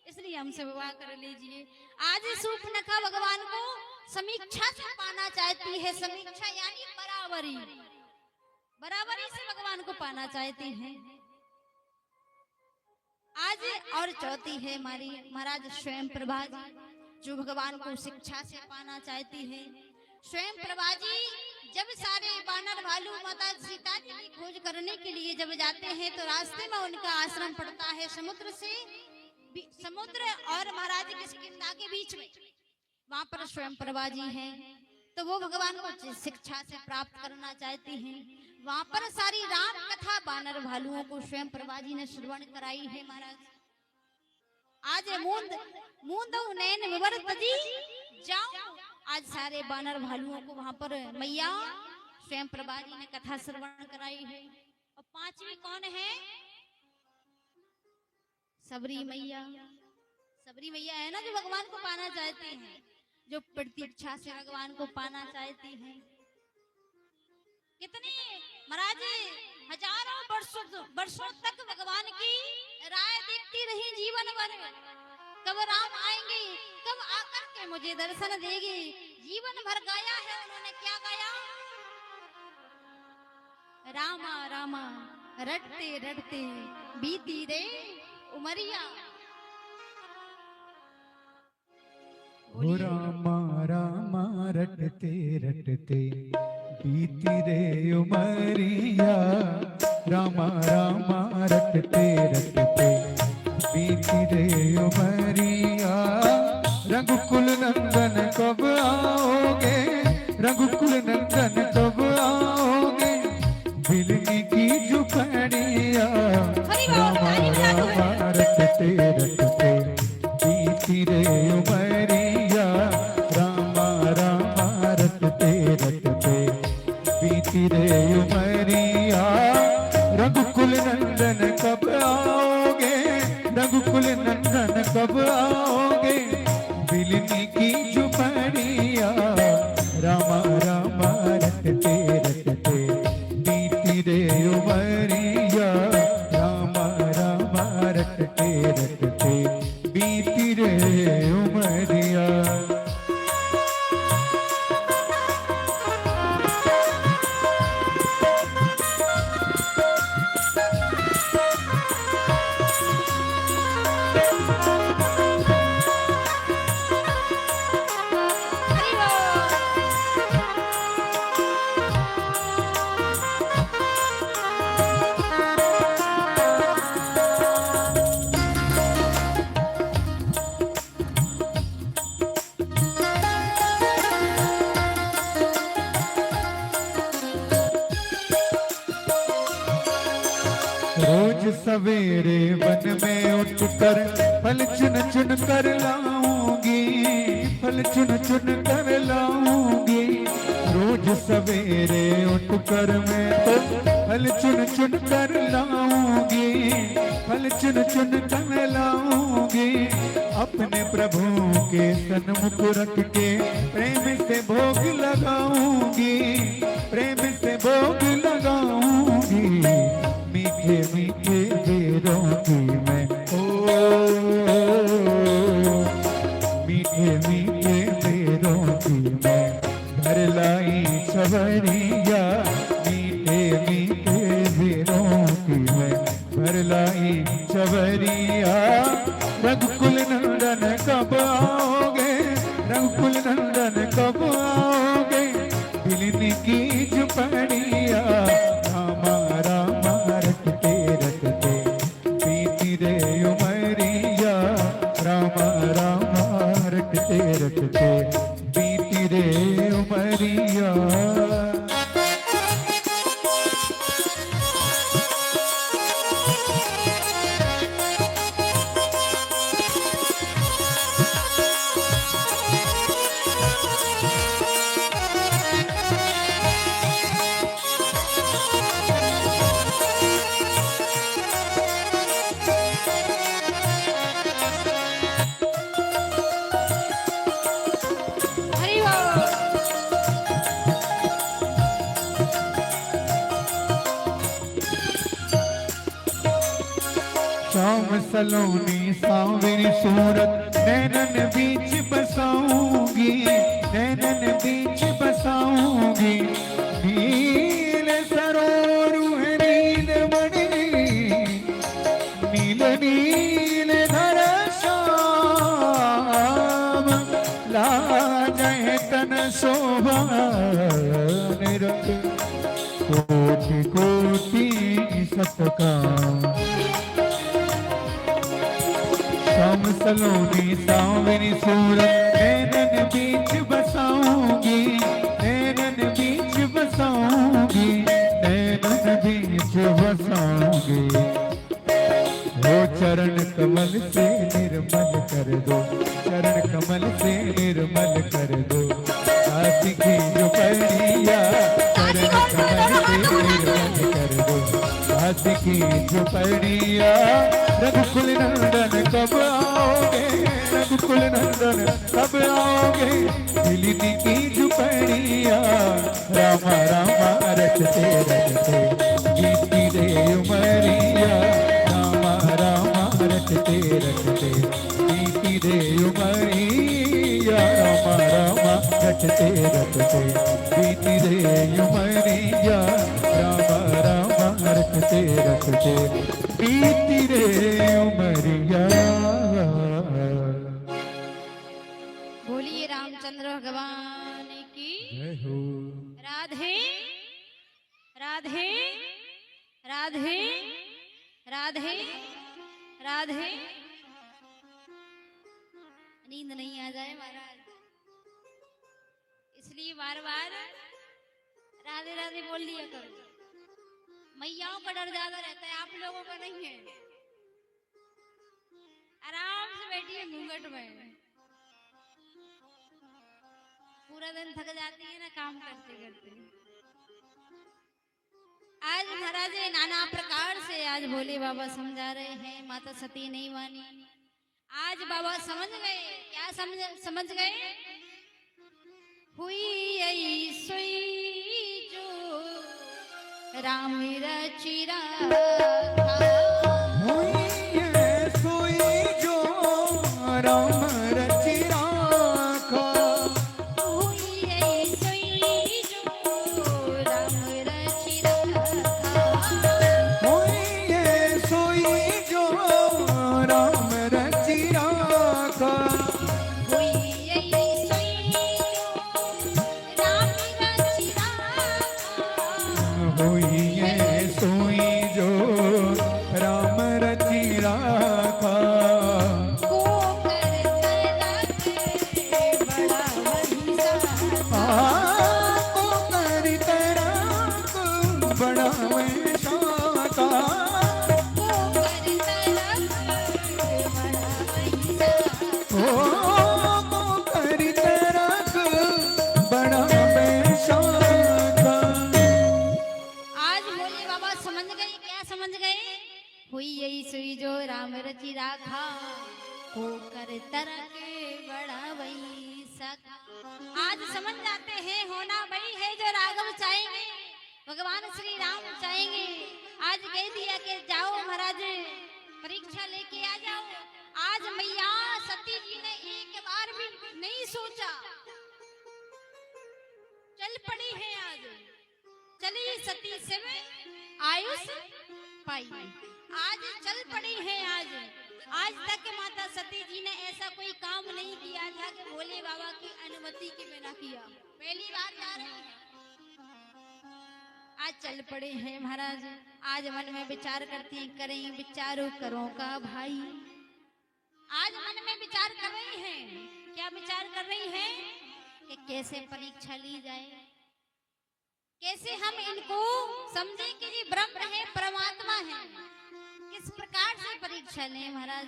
इसलिए हमसे विवाह कर लीजिए। आज सूर्पनखा भगवान को समीक्षा से पाना चाहती है। समीक्षा यानी बराबरी, बराबरी से भगवान को पाना चाहती है आज। और चौथी है हमारी महाराज स्वयं प्रभा जी, जो भगवान को शिक्षा से पाना चाहती है। स्वयं प्रभा जी जब सारे बानर भालू माता सीता जी की खोज करने के लिए जब जाते हैं तो रास्ते में उनका आश्रम पड़ता है समुद्र से, समुद्र और महाराज किष्किंधा के बीच में। वहां पर स्वयं प्रभा जी हैं तो वो भगवान को शिक्षा से प्राप्त करना चाहती हैं। वहां पर सारी राम कथा बानर भालुओं को स्वयं प्रभा जी ने श्रवण कराई है। महाराज आज मूंद नैन विवर तजी जाऊं। आज सारे बानर भालुओं को वहां पर मैया स्वयं प्रभा जी ने कथा श्रवण कराई है। और 5वीं कौन है? सबरी मैया। सबरी मैया है ना जो भगवान को पाना चाहती हैं, जो प्रतीक्षा से भगवान को पाना चाहती हैं। कितनी महाराज हजारों वर्षों तक भगवान की राह देखती रही जीवन भर, कब राम आएंगे, कब आकर के मुझे दर्शन देंगे। जीवन भर गाया है उन्होंने, क्या गाया? रामा रामा रटते रटते बीती रे उमरिया। हो रामा रामा रटते रटते बीती रे उमरिया, रामा रामा रटते रटते बीती रे उमरिया। रघुकुल नंदन कब आओगे, रघुकुल नंदन कब आओगे, बिलनी की झुपड़िया। रामा रामा रटते रटते बीती रे उमरिया, रामा रामा रटते रटते बीती रे उमरिया। रघुकुल नंदन कब आओगे, रघुकुल नंदन कब आओगे, बिलनी की झुपड़िया। रामा रामा रटते रटते बीती रे उमरिया, रामा रामा रटते रटते बीती रे उमरिया। रोज सवेरे वन में उठकर फल चुन चुन कर लाऊंगी, फल चुन चुन कर लाऊंगी। रोज सवेरे उठकर मैं तो फल चुन चुन कर लाऊंगी, फल चुन चुन कर लाऊंगी। अपने प्रभु के सन्मुख रख के प्रेम से भोग लगाऊंगी, प्रेम से भोग लगाऊंगी। मीठे मीठे बेरों की मैं मीठे मीठे बेरों की मैं घर लाई सवरिया। मीठे मीठे बेरों की मैं घर लाई सवरिया। रघुकुल नंदन कब आओगे, रघुकुल नंदन कब आओगे, बिलनी की झुपड़िया। रामा रामा रटते रटते बीती रे उमरिया, रामा रामा रटते रटते बीती रे उमरिया। श्याम सलोनी सांवरी सूरत नैनन बीच बसाऊंगी, नैनन बीच बसाऊंगी। नील सरोवर नील मणि, नील नील धर श्याम, लाजह तन शोभा निरत, कोटि कोटि सतकाम। श्याम सलोनी सांवरी सूरत नैनन बीच बसाऊंगी, नैनन बीच बसाऊंगी, नैनन बीच बसाऊंगी। वो चरण कमल से निर्मल कर दो, चरण कमल से निर्मल कर दो। काशी की जो परिया चरण कमल से निर्मल कर दो, काशी की जो परिया। रघुकुल नंदन कब आओगे, कुकुल नंदन कब आओगे दिल्ली की झुपड़िया रामा रामा रचते रचते बीती रे उमरिया रामा रामा रचते रचते बीती रे उमरिया रामा रामा रचते रचते बीती रे उमरिया रामा रामा रचते रचते बीती रे उमरिया। बोलिए रामचंद्र भगवान की जय हो। राधे राधे राधे राधे राधे। नींद नहीं आ जाए महाराज, इसलिए बार बार राधे राधे बोल लिया करो। मैयाओं का डर ज्यादा रहता है, आप लोगों का नहीं है। आराम से बैठिए घूंघट में, पूरा दिन थक जाती है ना काम करते करते। आज महाराज नाना प्रकार से आज भोले बाबा समझा रहे हैं, माता सती नहीं मानी। आज बाबा समझ गए, क्या समझ गए? हुई ऐसोई जो राम रचि राखा, हुई ऐसोई जो राम रचि राखा, हुई ऐसोई जो राम रचि राखा, हुई ऐसोई जो राम रचि राखा, हुई ऐसोई जो राम रचि राखा, हुई ऐसोई जो राम रचि राखा। को कर तलक बड़ा वही साथा, को कर तरक बड़ा वैसा का, को कर तलक बड़ा वही साथा। ओ को कर तरक बड़ा वैसा का। आज भोले बाबा समझ गए, क्या समझ गए? हुई यही सुई जो राम रचि राखा, होकर तरक बड़ा वही सखा। आज समझ जाते हैं, होना वही है जो राघव चाहेंगे, भगवान श्री राम चाहेंगे। आज कह दिया कि जाओ महाराज परीक्षा लेके आ जाओ। आज मैया सती जी ने एक बार भी नहीं सोचा, चल पड़ी है। आज चली सती शिव आयुष पाई, आज चल पड़ी है। आज तक माता सती जी ने ऐसा कोई काम नहीं किया था कि भोले बाबा की अनुमति के बिना किया, पहली बार जा रहे हैं। आज चल पड़े हैं महाराज। आज मन में विचार करती हैं, करें विचारो करो का भाई। आज मन में विचार कर रही हैं, क्या विचार कर रही हैं? कि कैसे परीक्षा ली जाए, कैसे हम इनको समझें कि ये ब्रह्म है, परमात्मा है, किस प्रकार से परीक्षा लें महाराज।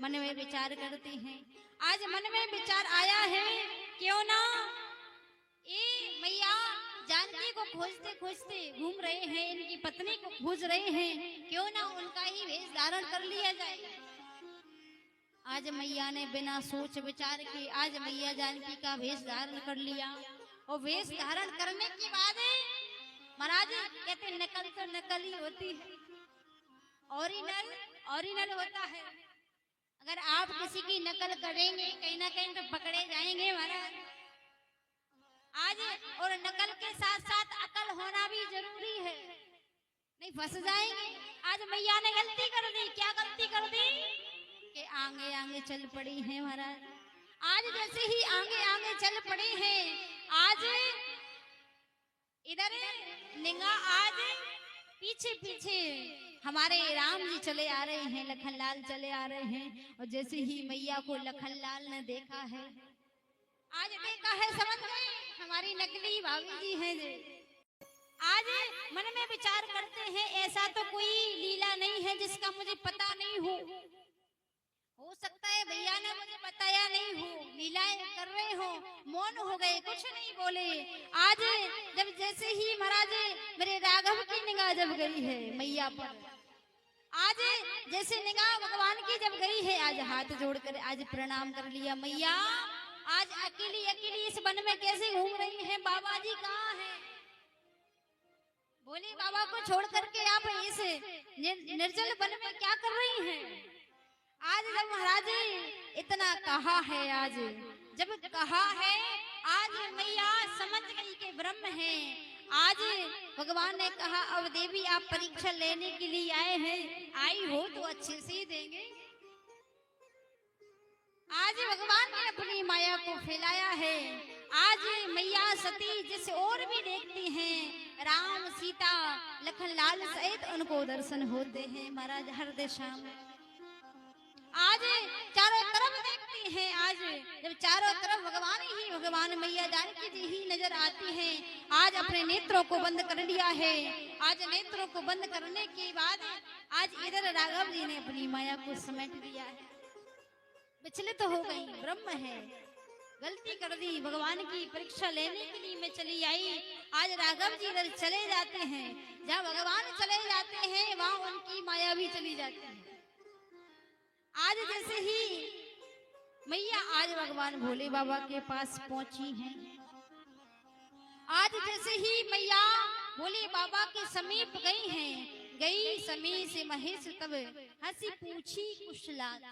मन में विचार करते हैं। आज मन में विचार आया है, क्यों ना ये मैया जानकी को खोजते खोजते घूम रहे हैं, इनकी पत्नी को खोज रहे हैं, क्यों ना उनका ही वेश धारण कर लिया जाए। आज मैया ने बिना सोच विचार के आज मैया जानकी का वेश धारण कर लिया। और वेश धारण करने के बाद महाराज कहते नकल तो नकल ही होती है, ओरिजिनल होता है। अगर आप किसी की नकल करेंगे कहीं ना कहीं तो पकड़े जाएंगे महाराज। आज और नकल के साथ साथ अकल होना भी जरूरी है, नहीं फंस जाएंगे। आज मैया ने गलती कर दी, क्या गलती कर दी कि आगे आगे चल पड़ी है महाराज। आज जैसे ही आगे आगे चल पड़े हैं, आज इधर निगाह आज पीछे पीछे हमारे राम जी चले आ रहे हैं, लखनलाल चले आ रहे हैं। और जैसे ही मैया को लखनलाल ने देखा है, आज देखा है, समझ गए हमारी नकली भाभी जी हैं। आज मन में विचार करते हैं, ऐसा तो कोई लीला नहीं है जिसका मुझे पता नहीं हो सकता है भैया ने मुझे बताया नहीं हो, लीलाएं कर रहे हो, मौन हो गए, कुछ नहीं बोले। आज जब जैसे ही महाराज मेरे राघव की निगाह जब गई है मैया पर, आज जैसे निगाह भगवान की जब गई है, आज हाथ जोड़कर आज प्रणाम कर लिया। मैया आज अकेली अकेली इस वन में कैसे घूम रही हैं? बाबा जी कहाँ हैं? बोले बाबा को छोड़ करके आप इस निर्जल वन में क्या कर रही हैं? आज जब महाराज इतना कहा है, आज जब कहा है, आज मैया समझ गई कि ब्रह्म है। आज भगवान ने कहा अब देवी आप परीक्षा लेने के लिए आए हैं, आई हो तो अच्छे से ही देंगे। आज भगवान ने अपनी माया को फैलाया है। आज मैया सती जिसे और भी देखती हैं, राम सीता लखन लाल सहित उनको दर्शन होते हैं महाराज हर दिशा में। आज चारों तरफ देखती हैं, आज जब चारों तरफ भगवान ही भगवान मैया जानकी जी ही नजर आती हैं। आज अपने नेत्रों को बंद कर लिया है। आज नेत्रों को बंद करने के बाद आज इधर राघव जी ने अपनी माया को समेट लिया है। विचलित हो गई, ब्रह्म है, गलती कर दी, भगवान की परीक्षा लेने के लिए मैं चली आई। आज राघव जी इधर चले जाते हैं, जहाँ भगवान चले जाते हैं वहाँ उनकी माया भी चली जाती है। आज जैसे ही मैया आज भगवान भोले बाबा के पास पहुंची हैं, आज जैसे ही मैया भोले बाबा के समीप गई हैं, गई समय से महेश तब हंसी पूछी कुशलात।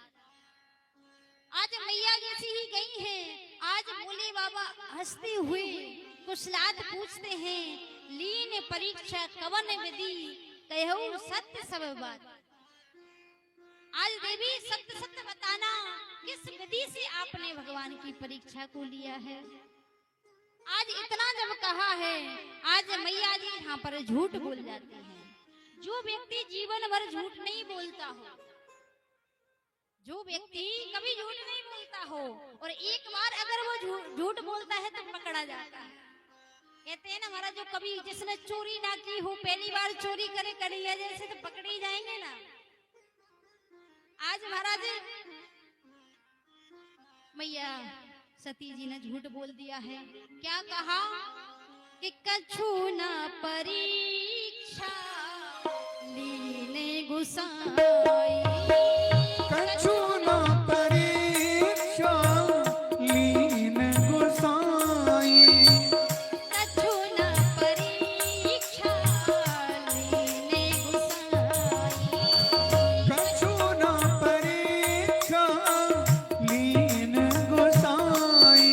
आज मैया जैसी ही गई हैं, आज भोले बाबा हंसते हुए कुशलात पूछते हैं, लीन परीक्षा कवन विधि कहूं सत्य सब बात। आज देवी सत्य सत्य बताना, किस विधि से आपने भगवान की परीक्षा को लिया है? आज इतना जब कहा है, आज मैया जी यहाँ पर झूठ बोल जाते हैं। जो व्यक्ति जीवन भर झूठ नहीं बोलता हो, जो व्यक्ति कभी झूठ नहीं बोलता हो और एक बार अगर वो झूठ बोलता है तो पकड़ा जाता है। कहते हैं ना महाराज, जो कभी जिसने चोरी ना की हो पहली बार चोरी करे करी है जैसे तो पकड़े जाएंगे ना। आज महाराज मैया सती जी ने झूठ बोल दिया है। क्या कहा कि कछु न परीक्षा लीने गुसाई, कछु न परीक्षा लीन गुसाई, कछु न परीक्षा लीने गुसाई, कछु न परीक्षा लीन गुसाई।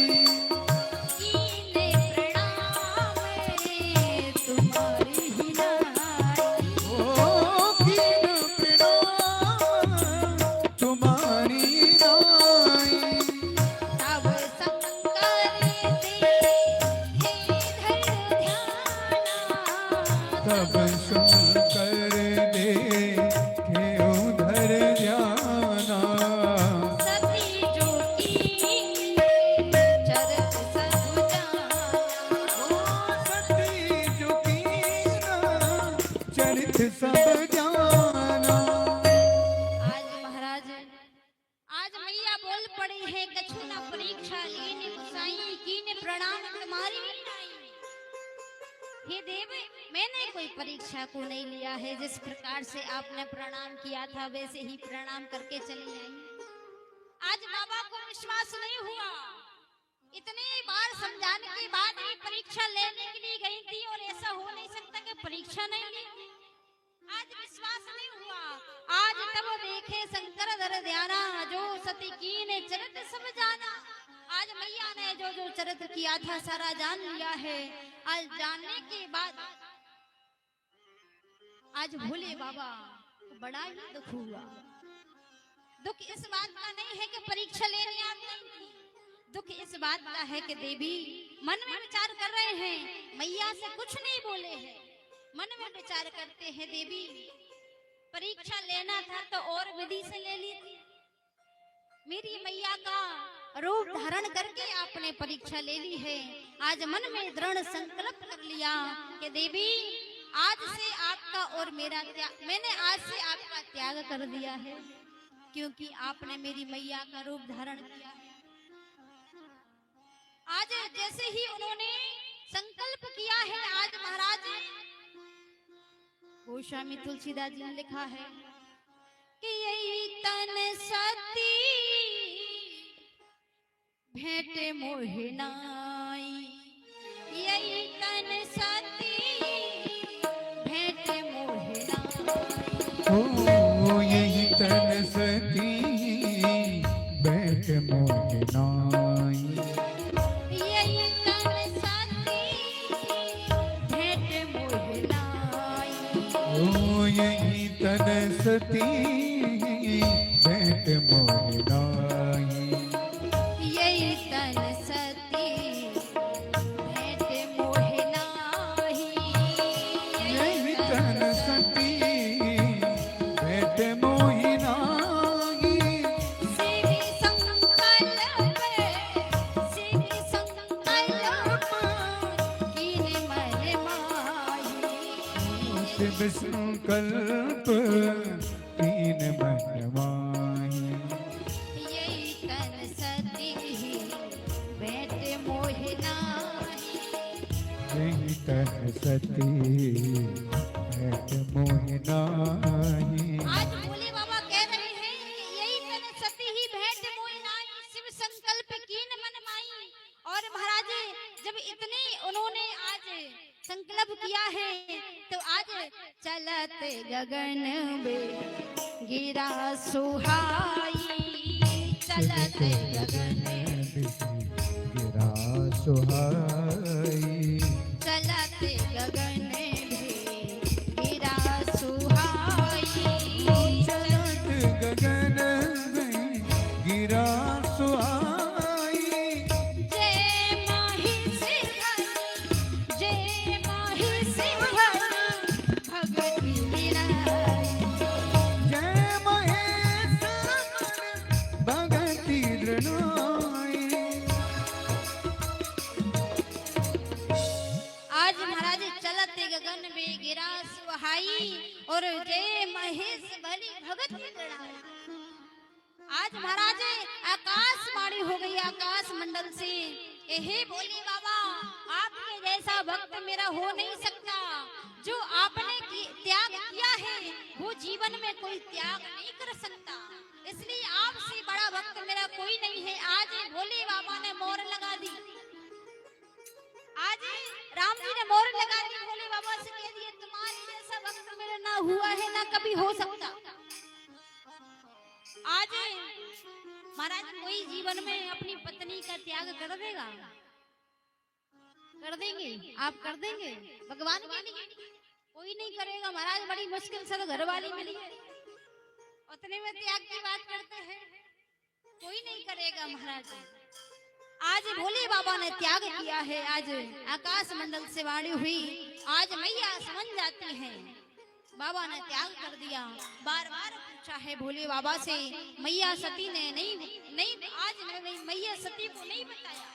कीने प्रणाम तुम्हारी ही नाई, ओ कीन प्रणाम तुम्हारी नाई। तब संकर दे हे धर ध्याना, तब सुन कर दे के उधर ध्याना। सती जो कीने चरत सब जाना, ओ सती जो कीना चरित सब जाना। आज महाराज आज मैया बोल पड़ी है, कछु न परीक्षा लीने गुसाई, कीने प्रणाम तुम्हारी ही नाई। हे देव, मैंने कोई परीक्षा को नहीं लिया है। जिस प्रकार से आपने प्रणाम किया था वैसे ही प्रणाम करके चली आई। आज बाबा को विश्वास नहीं हुआ, इतने बार समझाने के बाद भी परीक्षा लेने के लिए गई थी और ऐसा हो नहीं सकता कि परीक्षा नहीं ली। आज विश्वास नहीं हुआ। आज तब देखे शंकर धर ध्याना, जो सती कीने चरित सब जाना। आज मैया ने जो जो चरित्र किया था सारा जान लिया है। आज जानने के बाद आज भोले बाबा को बड़ा ही दुख हुआ। दुख इस बात का नहीं है कि परीक्षा लेने आप नहीं थी, दुख इस बात का है कि देवी मन में विचार कर रहे हैं, मैया से कुछ नहीं बोले हैं, मन में विचार करते हैं देवी परीक्षा लेना था तो और विधि से ले ली थी। मेरी मैया का रूप धारण करके आपने परीक्षा ले ली है। आज मन में दृढ़ संकल्प कर लिया कि देवी आज से आपका और मेरा त्याग, मैंने आज से आपका त्याग कर दिया है, क्योंकि आपने मेरी मैया का रूप धारण किया है। आज जैसे ही उन्होंने संकल्प किया है, आज महाराज गोस्वामी तुलसीदास जी ने लिखा है, कि यही तन सती भेंट मोहनाई, यही तन सती भेंट मोहनाई। ओ यही तन सती बैठ मोहनाई, यही तन सती भेंट मोहनाई। ओ यही तन सती बैठ मोहनाई, यही तन सती भेंट मोहनाई। यही तन सती बैठ मोहनाई, शिव संकल्प कीन मन माही। शिव संकल्प तीन मन माही, यही तन सती भेंट मोहनाई। यही तन सती बैठ मोहनाई। आज भोले बाबा कह रहे हैं कि यही तन सती ही भेंट मोहनाई, शिव संकल्प कीन मन माई। और महाराज जब इतने उन्होंने आज संकल्प किया है तो आज चलत गगन में गिरा सुहाई, चलत गगन गिरा सुहाई, चलत गगन में गिरा सुहाई। चलत गगन में गिरा सुहाई, जय माही सिंह, जय माही सिंह भगती निराई। जय महेश भगति रणोई। आज महाराज चलत गगन में गिरा सुहाई और जय महेश भली भगत गणाई। आज महाराज आकाशवाणी हो गई आकाश मंडल से, हे भोले बाबा आपके जैसा भक्त मेरा हो नहीं सकता। जो आपने त्याग किया है वो जीवन में कोई त्याग नहीं कर सकता, इसलिए आपसे बड़ा भक्त मेरा कोई नहीं है। आज भोले बाबा ने मोहर लगा दी, आज राम जी ने मोहर लगा दी, भोले बाबा से कह दिए तुम्हारे जैसा भक्त मेरा ना हुआ है ना कभी हो सकता। आज महाराज कोई जीवन में अपनी पत्नी का त्याग कर देगा? कर देंगे? आप कर देंगे? भगवान के लिए कोई नहीं करेगा महाराज, बड़ी मुश्किल से तो घर वाली मिली है, उतने में त्याग की बात करते हैं, कोई नहीं करेगा महाराज। आज भोले बाबा ने त्याग किया है, आज आकाश मंडल से वाणी हुई, आज मैया समझ जाती है बाबा ने त्याग कर दिया। बार बार पूछा है भोले बाबा से, मैया सती ने नहीं आज नहीं, मैया सती को नहीं बताया,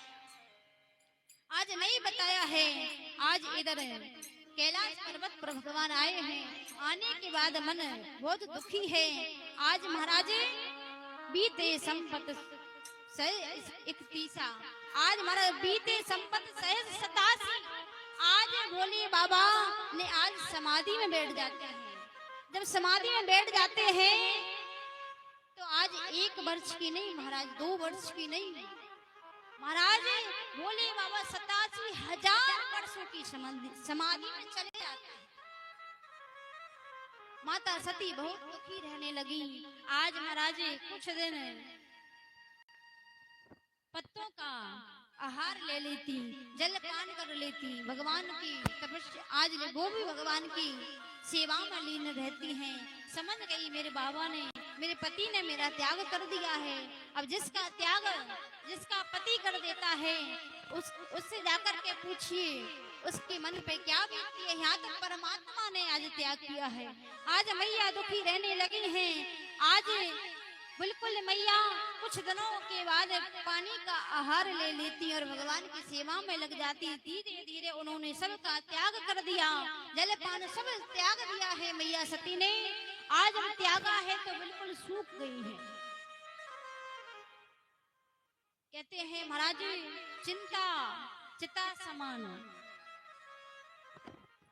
आज नहीं बताया है। आज इधर कैलाश पर्वत पर भगवान आए हैं, आने के बाद मन बहुत दुखी है। आज महाराज बीते संपत 31, आज हमारा बीते संपत 87, आज भोले बाबा ने आज समाधि में बैठ जाते हैं। जब समाधि में बैठ जाते हैं तो आज 1 वर्ष की नहीं महाराज, 2 वर्ष की नहीं महाराज, भोले बाबा 87,000 वर्षों की समाधि में चले जाते हैं। माता सती बहुत दुखी रहने लगी। आज महाराज कुछ दिन पत्तों का आहार ले लेती, जल पान कर लेती, भगवान की तपस्या, आज वो भी भगवान की सेवा में लीन रहती हैं। समझ गई मेरे बाबा ने, मेरे पति ने मेरा त्याग कर दिया है। अब जिसका त्याग जिसका पति कर देता है उससे जाकर के पूछिए उसके मन पे क्या बीतती है। यहाँ तक परमात्मा ने आज त्याग किया है। आज मैया दुखी रहने लगी हैं। आज बिल्कुल मैया कुछ दिनों के बाद पानी का आहार ले लेती और भगवान की सेवा में लग जाती। धीरे धीरे उन्होंने सबका त्याग कर दिया, जल पान सब त्याग दिया है मैया सती ने। आज हम त्यागा है तो बिल्कुल सूख गई है। कहते हैं महाराज चिंता चिता समान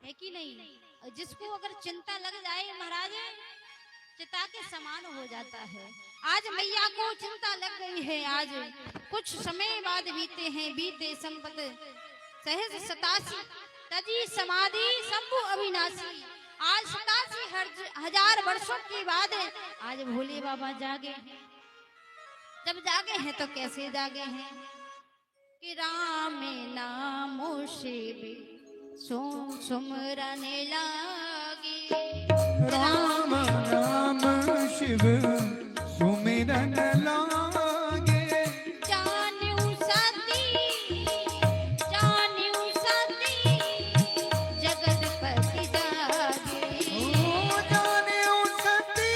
है कि नहीं। जिसको अगर चिंता लग जाए महाराज चिता के समान हो जाता है। आज मैया को चिंता लग गई है। आज कुछ समय बाद बीते संपत सहज 87 तजी समाधि शंभु अविनाशी। आज 87,000 वर्षों के बाद आज भोले बाबा जागे। जब जागे हैं तो कैसे जागे हैं कि राम नामो शिव सुमरने लागे। राम नाम शिव सुमिरन लागे। जान्यू सती जगतपति जागे। ओ जान्यू सती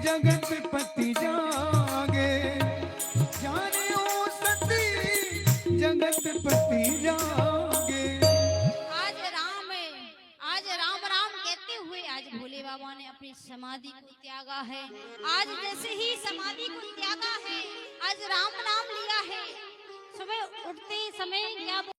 जगतपति जागे। जान्यू सती जगतपति जागे। आज राम राम कहते हुए आज भोले बाबा ने अपनी समाधि को त्यागा है। आज जैसे ही समाधि को त्यागा है, आज राम नाम लिया है। सुबह उठते समय क्या